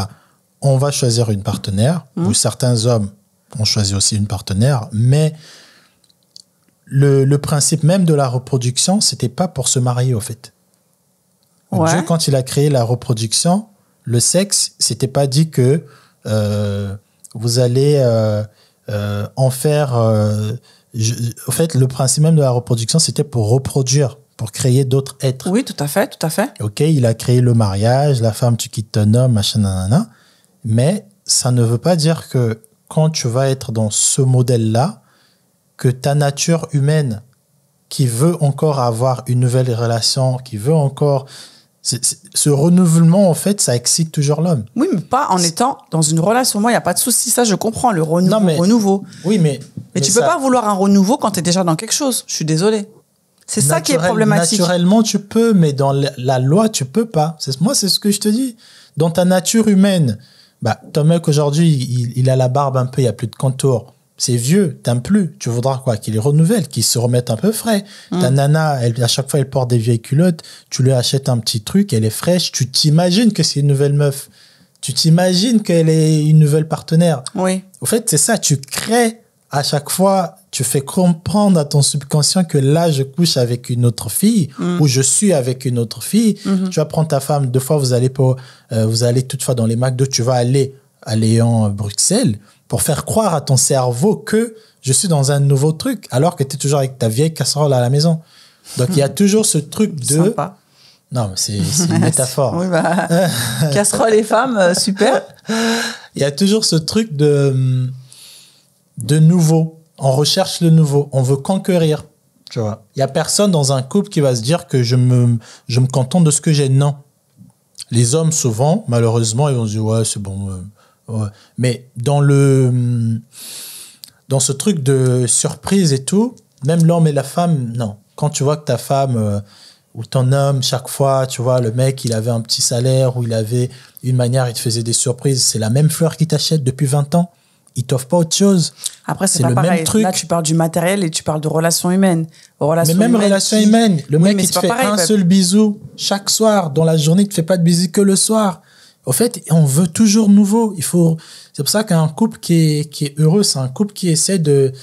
on va choisir une partenaire, ou certains hommes ont choisi aussi une partenaire, mais le principe même de la reproduction, c'était pas pour se marier, au fait. Ouais. Dieu, quand il a créé la reproduction, le sexe, c'était pas dit que vous allez en faire En fait, le principe même de la reproduction, c'était pour reproduire, pour créer d'autres êtres. Oui, tout à fait, tout à fait. Ok, il a créé le mariage, la femme, tu quittes ton homme, machin, nanana. Mais ça ne veut pas dire que quand tu vas être dans ce modèle-là, que ta nature humaine qui veut encore avoir une nouvelle relation, qui veut encore... Ce renouvellement, en fait, ça excite toujours l'homme. Oui, mais pas en étant dans une relation. Moi, il n'y a pas de souci. Ça, je comprends, le renouveau. Oui, mais tu peux pas vouloir un renouveau quand tu es déjà dans quelque chose. Je suis désolée. C'est ça qui est problématique. Naturellement, tu peux, mais dans la loi, tu peux pas. Moi, c'est ce que je te dis. Dans ta nature humaine, ton mec, aujourd'hui, il a la barbe un peu, il n'y a plus de contour. C'est vieux, t'aimes plus. Tu voudras quoi? Qu'il les renouvelle, qu'il se remette un peu frais. Ta nana, à chaque fois, elle porte des vieilles culottes. Tu lui achètes un petit truc, elle est fraîche. Tu t'imagines que c'est une nouvelle meuf. Tu t'imagines qu'elle est une nouvelle partenaire. Oui. Au fait, c'est ça. Tu crées à chaque fois, tu fais comprendre à ton subconscient que là, je couche avec une autre fille ou je suis avec une autre fille. Tu vas prendre ta femme. 2 fois, vous allez toutefois dans les McDo. Tu vas aller à Léon, Bruxelles, pour faire croire à ton cerveau que je suis dans un nouveau truc, alors que tu es toujours avec ta vieille casserole à la maison. Donc, il y a toujours ce truc de... Sympa. Non, mais c'est une métaphore. Oui, casserole et femmes, super. Il y a toujours ce truc de nouveau. On recherche le nouveau. On veut conquérir. Tu vois. Il n'y a personne dans un couple qui va se dire que je me contente de ce que j'ai. Non. Les hommes, souvent, malheureusement, ils vont se dire, ouais, c'est bon... Ouais. Mais dans ce truc de surprise et tout, même l'homme et la femme, non. Quand tu vois que ta femme ou ton homme, chaque fois, tu vois, le mec, il avait un petit salaire ou il avait une manière, il te faisait des surprises, c'est la même fleur qu'il t'achète depuis 20 ans. Il t'offre pas autre chose. Après, c'est pas pareil. Même truc. Là, tu parles du matériel et tu parles de relations humaines. Mais même relations humaines. Le mec, il te fait un seul bisou chaque soir. Dans la journée, il te fait pas de bisous que le soir. Au fait, on veut toujours nouveau. C'est pour ça qu'un couple qui est heureux, c'est un couple qui essaie de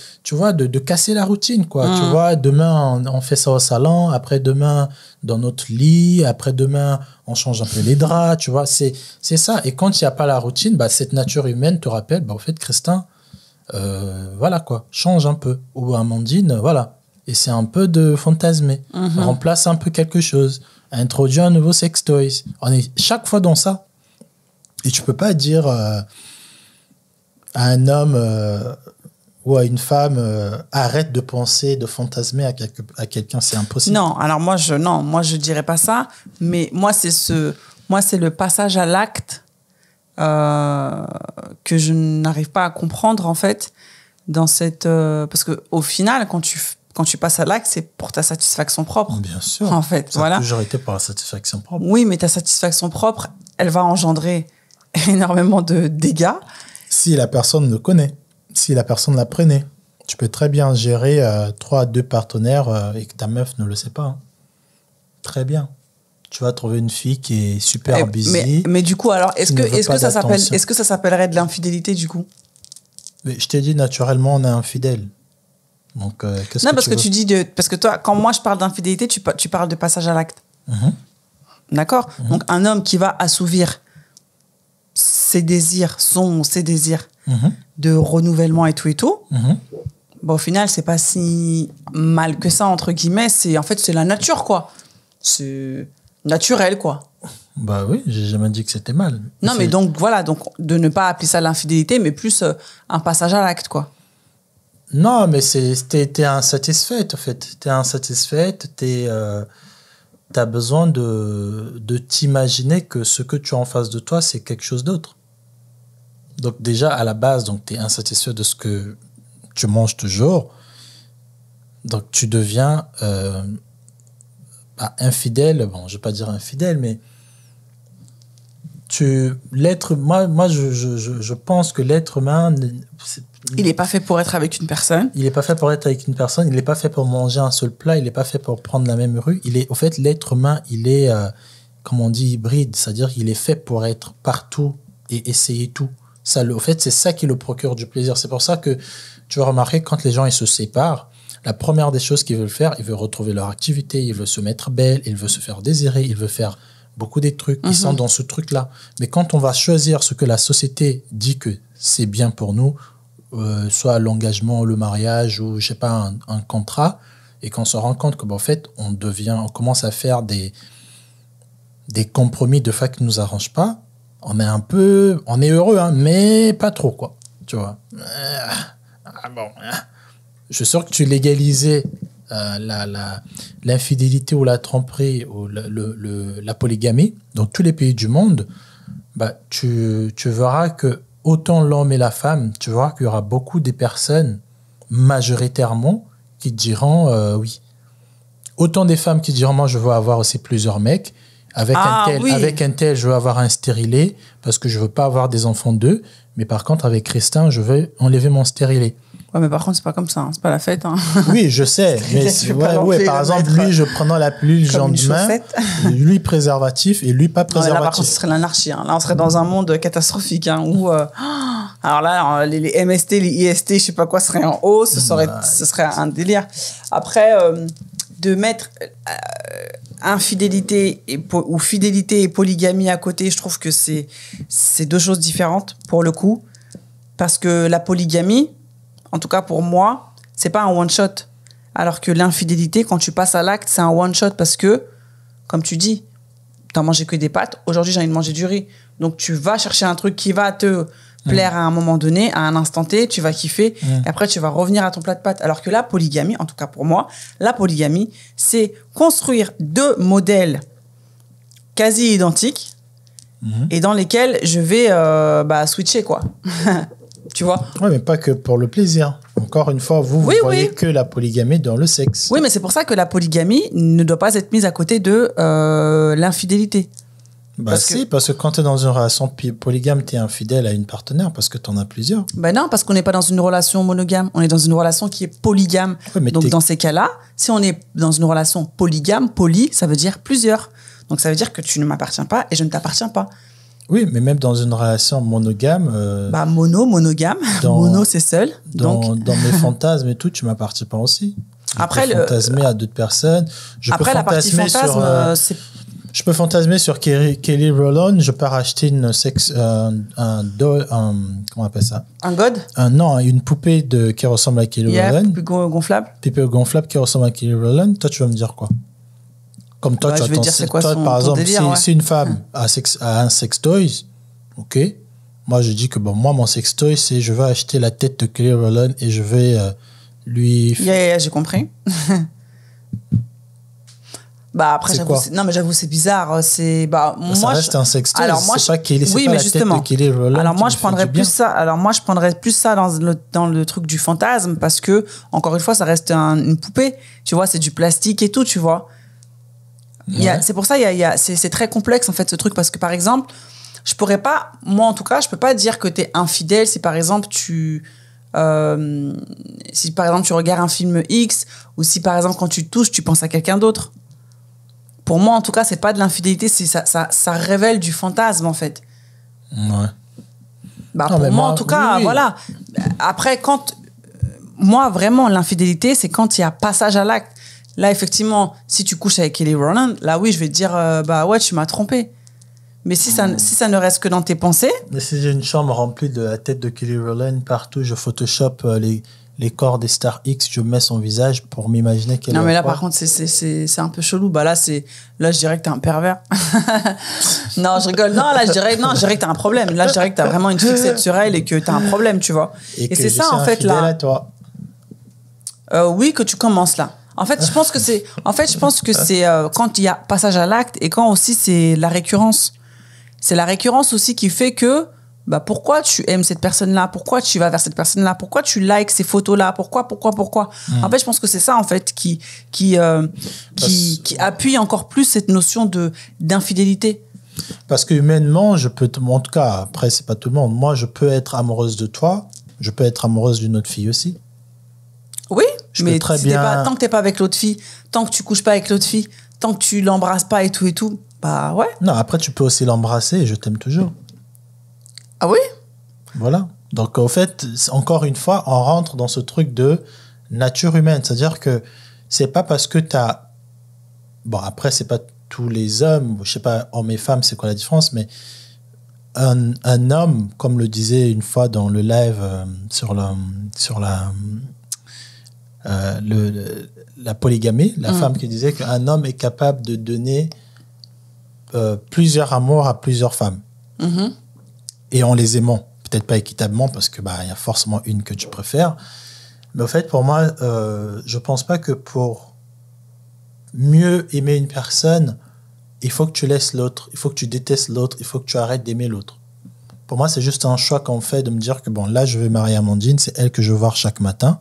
casser la routine, quoi. Tu vois, demain, on fait ça au salon, après demain, dans notre lit, après demain, on change un peu les draps, tu vois. C'est ça. Et quand il n'y a pas la routine, cette nature humaine te rappelle, au fait, Christin, voilà, quoi. Change un peu. Ou Amandine, voilà. Et c'est un peu de fantasmer. Remplace un peu quelque chose. Introduis un nouveau sextoy. On est chaque fois dans ça. Et tu peux pas dire à un homme ou à une femme arrête de penser, de fantasmer à quelqu'un, c'est impossible. Non, alors moi je dirais pas ça, mais moi c'est le passage à l'acte que je n'arrive pas à comprendre en fait dans cette parce que au final quand tu passes à l'acte, c'est pour ta satisfaction propre. Bien sûr. En fait, ça a toujours été pour la satisfaction propre. Oui, mais ta satisfaction propre, elle va engendrer énormément de dégâts. Si la personne le connaît, si la personne l'apprenait, tu peux très bien gérer 3 à 2 partenaires et que ta meuf ne le sait pas. Hein. Très bien. Tu vas trouver une fille qui est super busy. Mais du coup, alors, est-ce que ça s'appellerait de l'infidélité du coup? Mais je t'ai dit, naturellement, on est infidèle. Donc, qu'est-ce que tu veux? Parce que toi, quand moi je parle d'infidélité, tu parles de passage à l'acte. D'accord? Donc, un homme qui va assouvir ses désirs de renouvellement et tout. Au final, c'est pas si mal que ça, entre guillemets. En fait, c'est la nature, quoi. C'est naturel, quoi. Bah oui, j'ai jamais dit que c'était mal. Non, mais donc, voilà. Donc, de ne pas appeler ça l'infidélité, mais plus un passage à l'acte, quoi. Non, mais t'es insatisfaite, en fait. T'es insatisfaite, t'as besoin de t'imaginer que ce que tu as en face de toi, c'est quelque chose d'autre. Donc déjà, à la base, tu es insatisfait de ce que tu manges toujours. Donc tu deviens infidèle. Bon, je ne vais pas dire infidèle, mais moi, je pense que l'être humain... Il n'est pas fait pour être avec une personne. Il n'est pas fait pour être avec une personne. Il n'est pas fait pour manger un seul plat. Il n'est pas fait pour prendre la même rue. Au fait, l'être humain, il est, comme on dit, hybride. C'est-à-dire qu'il est fait pour être partout et essayer tout. Au fait, c'est ça qui le procure du plaisir. C'est pour ça que tu vas remarquer, quand les gens ils se séparent, la première des choses qu'ils veulent faire, ils veulent retrouver leur activité, ils veulent se mettre belle, ils veulent se faire désirer, ils veulent faire beaucoup des trucs. Ils sont dans ce truc-là. Mais quand on va choisir ce que la société dit que c'est bien pour nous, soit l'engagement, le mariage ou, je sais pas, un contrat, et qu'on se rend compte que, en fait, on commence à faire des compromis de fait qui ne nous arrangent pas, on est heureux, hein, mais pas trop, quoi. Tu vois. Je suis sûr que tu légalisais l'infidélité ou la tromperie ou la polygamie dans tous les pays du monde, tu verras que autant l'homme et la femme, tu verras qu'il y aura beaucoup de personnes, majoritairement, qui diront oui. Autant des femmes qui diront, moi, je veux avoir aussi plusieurs mecs. Avec un tel, je veux avoir un stérilet parce que je veux pas avoir des enfants d'eux. Mais par contre, avec Christin, je veux enlever mon stérilet. Ouais, mais par contre, c'est pas comme ça. Hein. C'est pas la fête. Hein. Oui, je sais. Mais par exemple, lui, je prenant la pilule lendemain, lui préservatif et lui pas préservatif. Non, là, par contre, ce serait l'anarchie. Hein. Là, on serait dans un monde catastrophique hein, où, alors là, les MST, les IST, je sais pas quoi, seraient en haut. Ce serait un délire. Après, de mettre infidélité ou fidélité et polygamie à côté, je trouve que c'est deux choses différentes pour le coup. Parce que la polygamie, en tout cas pour moi, c'est pas un one-shot. Alors que l'infidélité, quand tu passes à l'acte, c'est un one-shot parce que, comme tu dis, t'as mangé que des pâtes, aujourd'hui j'ai envie de manger du riz. Donc tu vas chercher un truc qui va te plaire à un moment donné, à un instant T, tu vas kiffer, et après tu vas revenir à ton plat de pâtes. Alors que la polygamie, en tout cas pour moi, la polygamie, c'est construire deux modèles quasi identiques et dans lesquels je vais switcher, quoi. Tu vois ? Oui, mais pas que pour le plaisir. Encore une fois, vous voyez que la polygamie dans le sexe. Oui, mais c'est pour ça que la polygamie ne doit pas être mise à côté de l'infidélité. Parce que quand tu es dans une relation polygame, tu es infidèle à une partenaire parce que tu en as plusieurs. Non, parce qu'on n'est pas dans une relation monogame. On est dans une relation qui est polygame. Ouais, donc, dans ces cas-là, si on est dans une relation polygame, poly, ça veut dire plusieurs. Donc, ça veut dire que tu ne m'appartiens pas et je ne t'appartiens pas. Oui, mais même dans une relation monogame... monogame. Mono, c'est seul. Dans mes fantasmes et tout, tu m'appartiens pas aussi. Je peux fantasmer à d'autres personnes. La partie fantasme, c'est... Je peux fantasmer sur Kelly Rowland. Je peux racheter comment on appelle ça? Un god? Non, une poupée qui ressemble à Kelly Rowland. Poupée gonflable? Poupée gonflable qui ressemble à Kelly Rowland. Toi, tu vas me dire quoi? Comme toi, tu vas par exemple, délire, si une femme a un sextoy, ok. Moi, je dis que moi, mon sextoy, c'est je vais acheter la tête de Kelly Rowland et je vais lui... j'ai compris. Après, j'avoue, c'est bizarre. Ça reste un sextoy. Alors, moi, c'est pas Kelly, c'est pas la tête de Kelly Rowland. Alors, moi, je prendrais plus ça. Alors, moi, je prendrais plus ça dans le truc du fantasme parce que, encore une fois, ça reste une poupée. Tu vois, c'est du plastique et tout, tu vois. C'est pour ça, c'est très complexe, en fait, ce truc. Parce que, par exemple, moi, en tout cas, je peux pas dire que t'es infidèle si, par exemple, si par exemple, tu regardes un film X ou si, par exemple, quand tu touches, tu penses à quelqu'un d'autre. Pour moi, en tout cas, c'est pas de l'infidélité, ça révèle du fantasme, en fait. Ouais. Pour moi, en tout cas, voilà. Après, moi, vraiment, l'infidélité, c'est quand il y a passage à l'acte. Là, effectivement, si tu couches avec Kelly Rowland, là, oui, je vais te dire, ouais, tu m'as trompé. Mais si ça ne reste que dans tes pensées... Mais si j'ai une chambre remplie de la tête de Kelly Rowland, partout, je Photoshop les corps des stars X, je mets son visage pour m'imaginer qu'elle est... Non, mais là, par contre, c'est un peu chelou. Là, je dirais que t'es un pervers. Non, je rigole. Non, là, je dirais que t'as un problème. Là, je dirais que t'as vraiment une fixette sur elle et que t'as un problème, tu vois. Et c'est ça, en fait, là... à toi. Oui, que tu commences là. En fait, je pense que c'est quand il y a passage à l'acte et quand aussi c'est la récurrence. C'est la récurrence aussi qui fait que pourquoi tu aimes cette personne-là, pourquoi tu vas vers cette personne-là, pourquoi tu likes ces photos-là, pourquoi. En fait, je pense que c'est ça en fait qui appuie encore plus cette notion d'infidélité. Parce que humainement, en tout cas, après c'est pas tout le monde. Moi, je peux être amoureuse de toi, je peux être amoureuse d'une autre fille aussi. Oui, mais tant que t'es pas avec l'autre fille, tant que tu couches pas avec l'autre fille, tant que tu l'embrasses pas et tout, ouais. Non, après tu peux aussi l'embrasser et je t'aime toujours. Ah oui? Voilà. Donc au fait, encore une fois, on rentre dans ce truc de nature humaine. C'est-à-dire que c'est pas parce que t'as... Bon, après, c'est pas tous les hommes, je sais pas, hommes et femmes, c'est quoi la différence, mais un homme, comme le disait une fois dans le live la polygamie, la femme qui disait qu'un homme est capable de donner plusieurs amours à plusieurs femmes. Et en les aimant. Peut-être pas équitablement parce que y a forcément une que tu préfères. Mais au fait, pour moi, je pense pas que pour mieux aimer une personne, il faut que tu laisses l'autre, il faut que tu détestes l'autre, il faut que tu arrêtes d'aimer l'autre. Pour moi, c'est juste un choix qu'on fait de me dire que là, je vais marier Amandine, c'est elle que je veux voir chaque matin.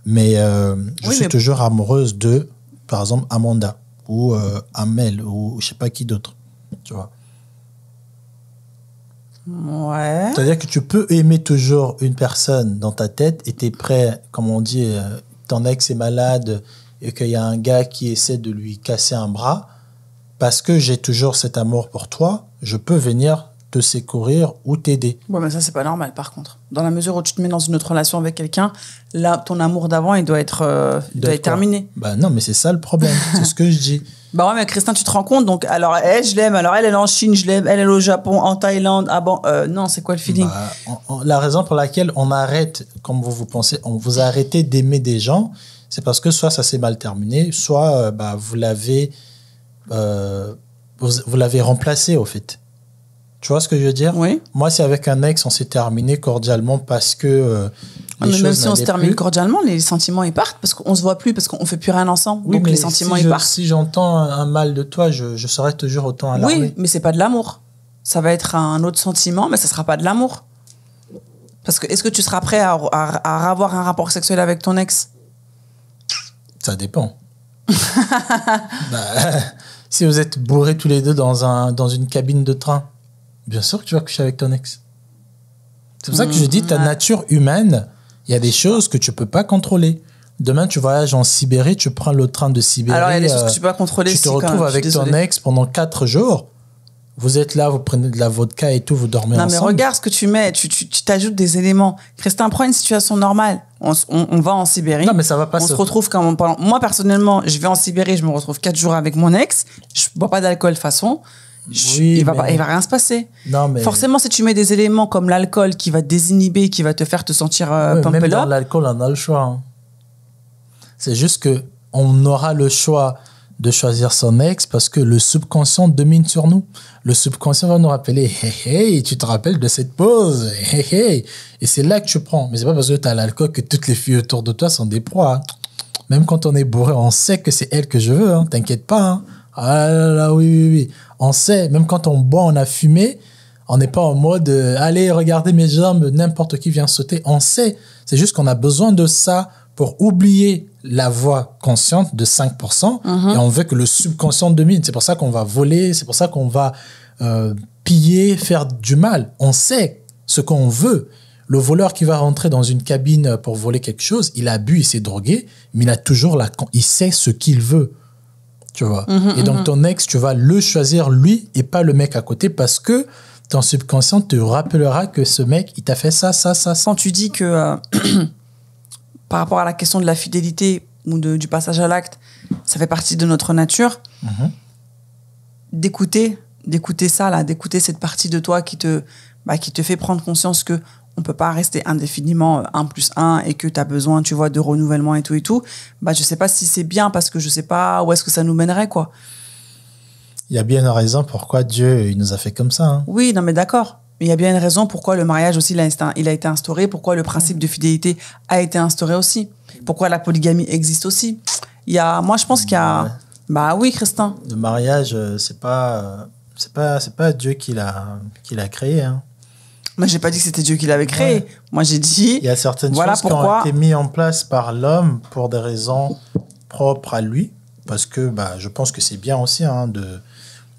Mais je suis toujours amoureuse de, par exemple, Amanda ou Amel ou je sais pas qui d'autre. Tu vois. Ouais. C'est-à-dire que tu peux aimer toujours une personne dans ta tête et tu es prêt, comme on dit, ton ex est malade et qu'il y a un gars qui essaie de lui casser un bras, parce que j'ai toujours cet amour pour toi, je peux venir te secourir ou t'aider. Ouais, mais ça, c'est pas normal, par contre. Dans la mesure où tu te mets dans une autre relation avec quelqu'un, là, ton amour d'avant, il doit être terminé. Non, mais c'est ça le problème. C'est ce que je dis. Ouais, mais Christin, tu te rends compte, donc, alors, elle, je l'aime, alors, elle est en Chine, je l'aime, elle est au Japon, en Thaïlande, non, c'est quoi le feeling? La raison pour laquelle on arrête, comme vous pensez, vous arrêtez d'aimer des gens, c'est parce que soit ça s'est mal terminé, soit vous l'avez remplacé, au fait. Tu vois ce que je veux dire? Oui. Moi, c'est avec un ex, on s'est terminé cordialement parce que mais même si on se termine cordialement, les sentiments, ils partent parce qu'on se voit plus, parce qu'on fait plus rien ensemble. Oui, donc les sentiments, ils partent. Si j'entends un mal de toi, je serai toujours autant alarmé. Oui, mais c'est pas de l'amour. Ça va être un autre sentiment, mais ça sera pas de l'amour. Parce que est-ce que tu seras prêt à avoir un rapport sexuel avec ton ex? Ça dépend. Si vous êtes bourrés tous les deux dans une cabine de train, bien sûr que tu vas coucher avec ton ex. C'est pour ça que je dis, ta nature humaine, il y a des choses que tu peux pas contrôler. Demain, tu voyages en Sibérie, tu prends le train de Sibérie. Alors, il y a des choses que tu peux pas contrôler. Tu te retrouves avec ton ex pendant 4 jours. Vous êtes là, vous prenez de la vodka et tout, vous dormez ensemble. Non, mais regarde ce que tu mets. Tu t'ajoutes des éléments. Christin, prends une situation normale. On va en Sibérie. Non, mais ça va pas. On se retrouve quand moi, personnellement, je vais en Sibérie, je me retrouve 4 jours avec mon ex. Je bois pas d'alcool de façon. Il va rien se passer. Non, mais... Forcément, si tu mets des éléments comme l'alcool qui va te désinhiber, qui va te faire te sentir pump même up. Dans l'alcool, on a le choix. Hein. C'est juste que on aura le choix de choisir son ex parce que le subconscient domine sur nous. Le subconscient va nous rappeler hey, tu te rappelles de cette pause, hey. Et c'est là que tu prends. Mais c'est pas parce que tu as l'alcool que toutes les filles autour de toi sont des proies. Hein. Même quand on est bourré, on sait que c'est elle que je veux. Hein. T'inquiète pas. Hein. Ah là là, oui. On sait, même quand on boit, on a fumé, on n'est pas en mode allez, regardez mes jambes, n'importe qui vient sauter. On sait. C'est juste qu'on a besoin de ça pour oublier la voix consciente de 5%, et on veut que le subconscient domine. C'est pour ça qu'on va voler, c'est pour ça qu'on va piller, faire du mal. On sait ce qu'on veut. Le voleur qui va rentrer dans une cabine pour voler quelque chose, il a bu, il s'est drogué, mais il a toujours il sait ce qu'il veut. Tu vois. Et donc, ton ex, tu vas le choisir lui et pas le mec à côté parce que ton subconscient te rappellera que ce mec, il t'a fait ça. Quand tu dis que par rapport à la question de la fidélité ou du passage à l'acte, ça fait partie de notre nature, d'écouter ça, là, d'écouter cette partie de toi qui te fait prendre conscience que on peut pas rester indéfiniment 1+1 et que tu as besoin, tu vois, de renouvellement et tout. Je sais pas si c'est bien parce que je sais pas où est-ce que ça nous mènerait, quoi. Il y a bien une raison pourquoi Dieu il nous a fait comme ça. Hein. Oui, non, mais d'accord. Mais il y a bien une raison pourquoi le mariage aussi, il a été instauré, pourquoi le principe de fidélité a été instauré aussi, pourquoi la polygamie existe aussi. Moi, je pense qu'il y a... Bah oui, Christin. Le mariage, c'est pas Dieu qui l'a créé, hein. Moi, j'ai pas dit que c'était Dieu qui l'avait créé. Ouais. Moi, j'ai dit... Il y a certaines choses qui ont été mises en place par l'homme pour des raisons propres à lui. Parce que je pense que c'est bien aussi hein,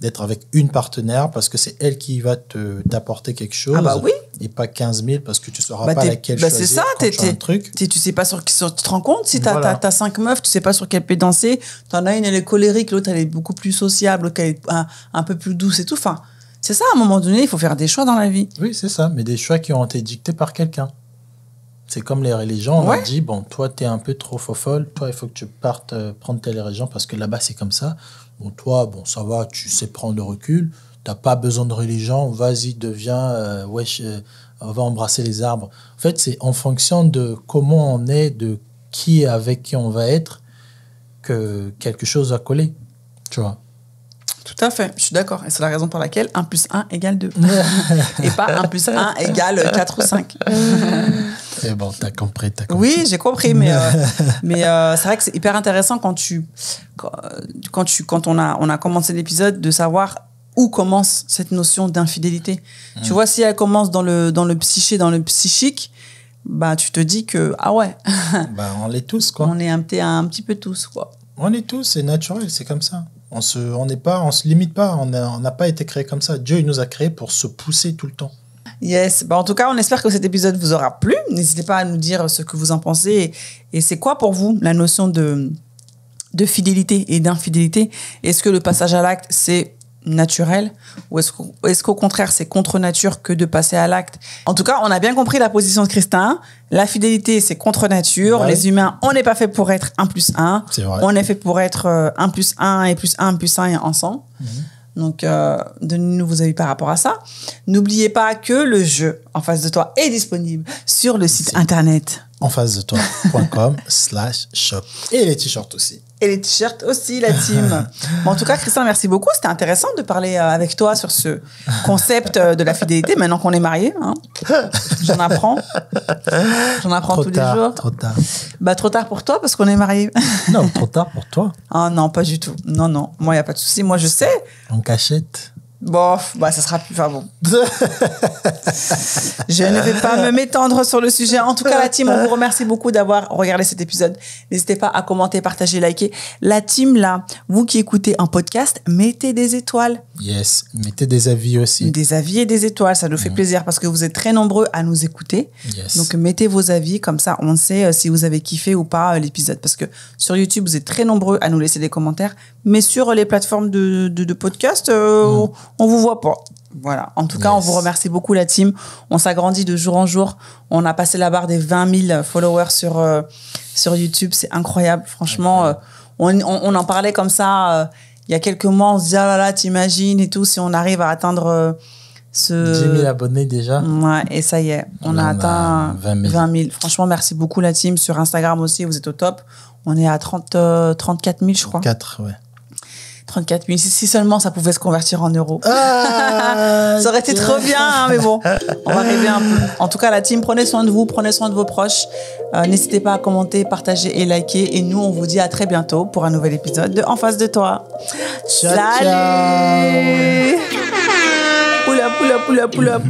d'être avec une partenaire parce que c'est elle qui va t'apporter quelque chose. Ah bah oui. Et pas 15 000 parce que tu ne sauras pas laquelle choisir. C'est ça, un truc. Tu sais pas tu te rends compte si t'as 5 meufs, tu sais pas sur quelle pied danser. T'en as une, elle est colérique, l'autre, elle est beaucoup plus sociable, l'autre, elle est un peu plus douce et tout. Enfin... C'est ça, à un moment donné, il faut faire des choix dans la vie. Oui, c'est ça, mais des choix qui ont été dictés par quelqu'un. C'est comme les religions, on a dit, toi, t'es un peu trop fofolle, toi, il faut que tu partes prendre telle religion parce que là-bas, c'est comme ça. Bon, toi, ça va, tu sais prendre le recul, t'as pas besoin de religion, vas-y, deviens, on va embrasser les arbres. En fait, c'est en fonction de comment on est, de avec qui on va être, que quelque chose va coller, tu vois. Tout à fait, je suis d'accord. Et c'est la raison pour laquelle 1 plus 1 égale 2. Et pas 1 plus 1 égale 4 ou 5. C'est bon, t'as compris. Oui, j'ai compris, mais c'est vrai que c'est hyper intéressant quand on a commencé l'épisode de savoir où commence cette notion d'infidélité. Tu vois, si elle commence dans le psyché, dans le psychique, bah, tu te dis que, ah ouais. Bah, on l'est tous, quoi. On est un petit peu tous, quoi. On est tous, c'est naturel, c'est comme ça. On se limite pas, on n'a pas été créé comme ça. Dieu, il nous a créés pour se pousser tout le temps. Yes. Bah, en tout cas, on espère que cet épisode vous aura plu. N'hésitez pas à nous dire ce que vous en pensez. Et c'est quoi pour vous la notion de fidélité et d'infidélité? Est-ce que le passage à l'acte, c'est naturel, ou est-ce qu'au contraire c'est contre nature que de passer à l'acte? En tout cas, on a bien compris la position de Christin. La fidélité, c'est contre nature. Ouais. Les humains, on n'est pas fait pour être 1 plus 1. C'est vrai. On est fait pour être 1 plus 1 et plus 1 plus 1 et ensemble. Donc, donnez-nous vos avis par rapport à ça. N'oubliez pas que le jeu En face de toi est disponible sur le site internet enface-de-toi.com/shop. Et les t-shirts aussi. Et les t-shirts aussi, la team. Bon, en tout cas, Christin, merci beaucoup. C'était intéressant de parler avec toi sur ce concept de la fidélité, maintenant qu'on est mariés. Hein. J'en apprends. Tous les jours. Trop tard. Bah, trop tard pour toi, parce qu'on est mariés. Non, trop tard pour toi. Ah non, pas du tout. Non. Moi, il n'y a pas de souci. Moi, je sais. En cachette. Bon, bah, ça sera plus... Enfin bon. Je ne vais pas me m'étendre sur le sujet. En tout cas, la team, on vous remercie beaucoup d'avoir regardé cet épisode. N'hésitez pas à commenter, partager, liker. La team, là, vous qui écoutez en podcast, mettez des étoiles. Yes, mettez des avis aussi. Des avis et des étoiles, ça nous fait plaisir parce que vous êtes très nombreux à nous écouter. Yes. Donc, mettez vos avis, comme ça, on sait si vous avez kiffé ou pas l'épisode. Parce que sur YouTube, vous êtes très nombreux à nous laisser des commentaires. Mais sur les plateformes de podcast, on vous voit pas. Voilà. En tout cas, on vous remercie beaucoup, la team. On s'agrandit de jour en jour. On a passé la barre des 20 000 followers sur YouTube. C'est incroyable. Franchement, on en parlait comme ça il y a quelques mois. On se disait, ah là là, t'imagines et tout, si on arrive à atteindre 10 000 abonnés déjà. Ouais, et ça y est. On a atteint 20 000. Franchement, merci beaucoup, la team. Sur Instagram aussi, vous êtes au top. On est à 34 000, je crois. 34, ouais. 34 000. Si seulement ça pouvait se convertir en euros. Ça aurait été trop bien, hein, mais bon, on va rêver un peu. En tout cas, la team, prenez soin de vous, prenez soin de vos proches. N'hésitez pas à commenter, partager et liker. Et nous, on vous dit à très bientôt pour un nouvel épisode de En face de toi. Ciao, salut. ciao. Pull up.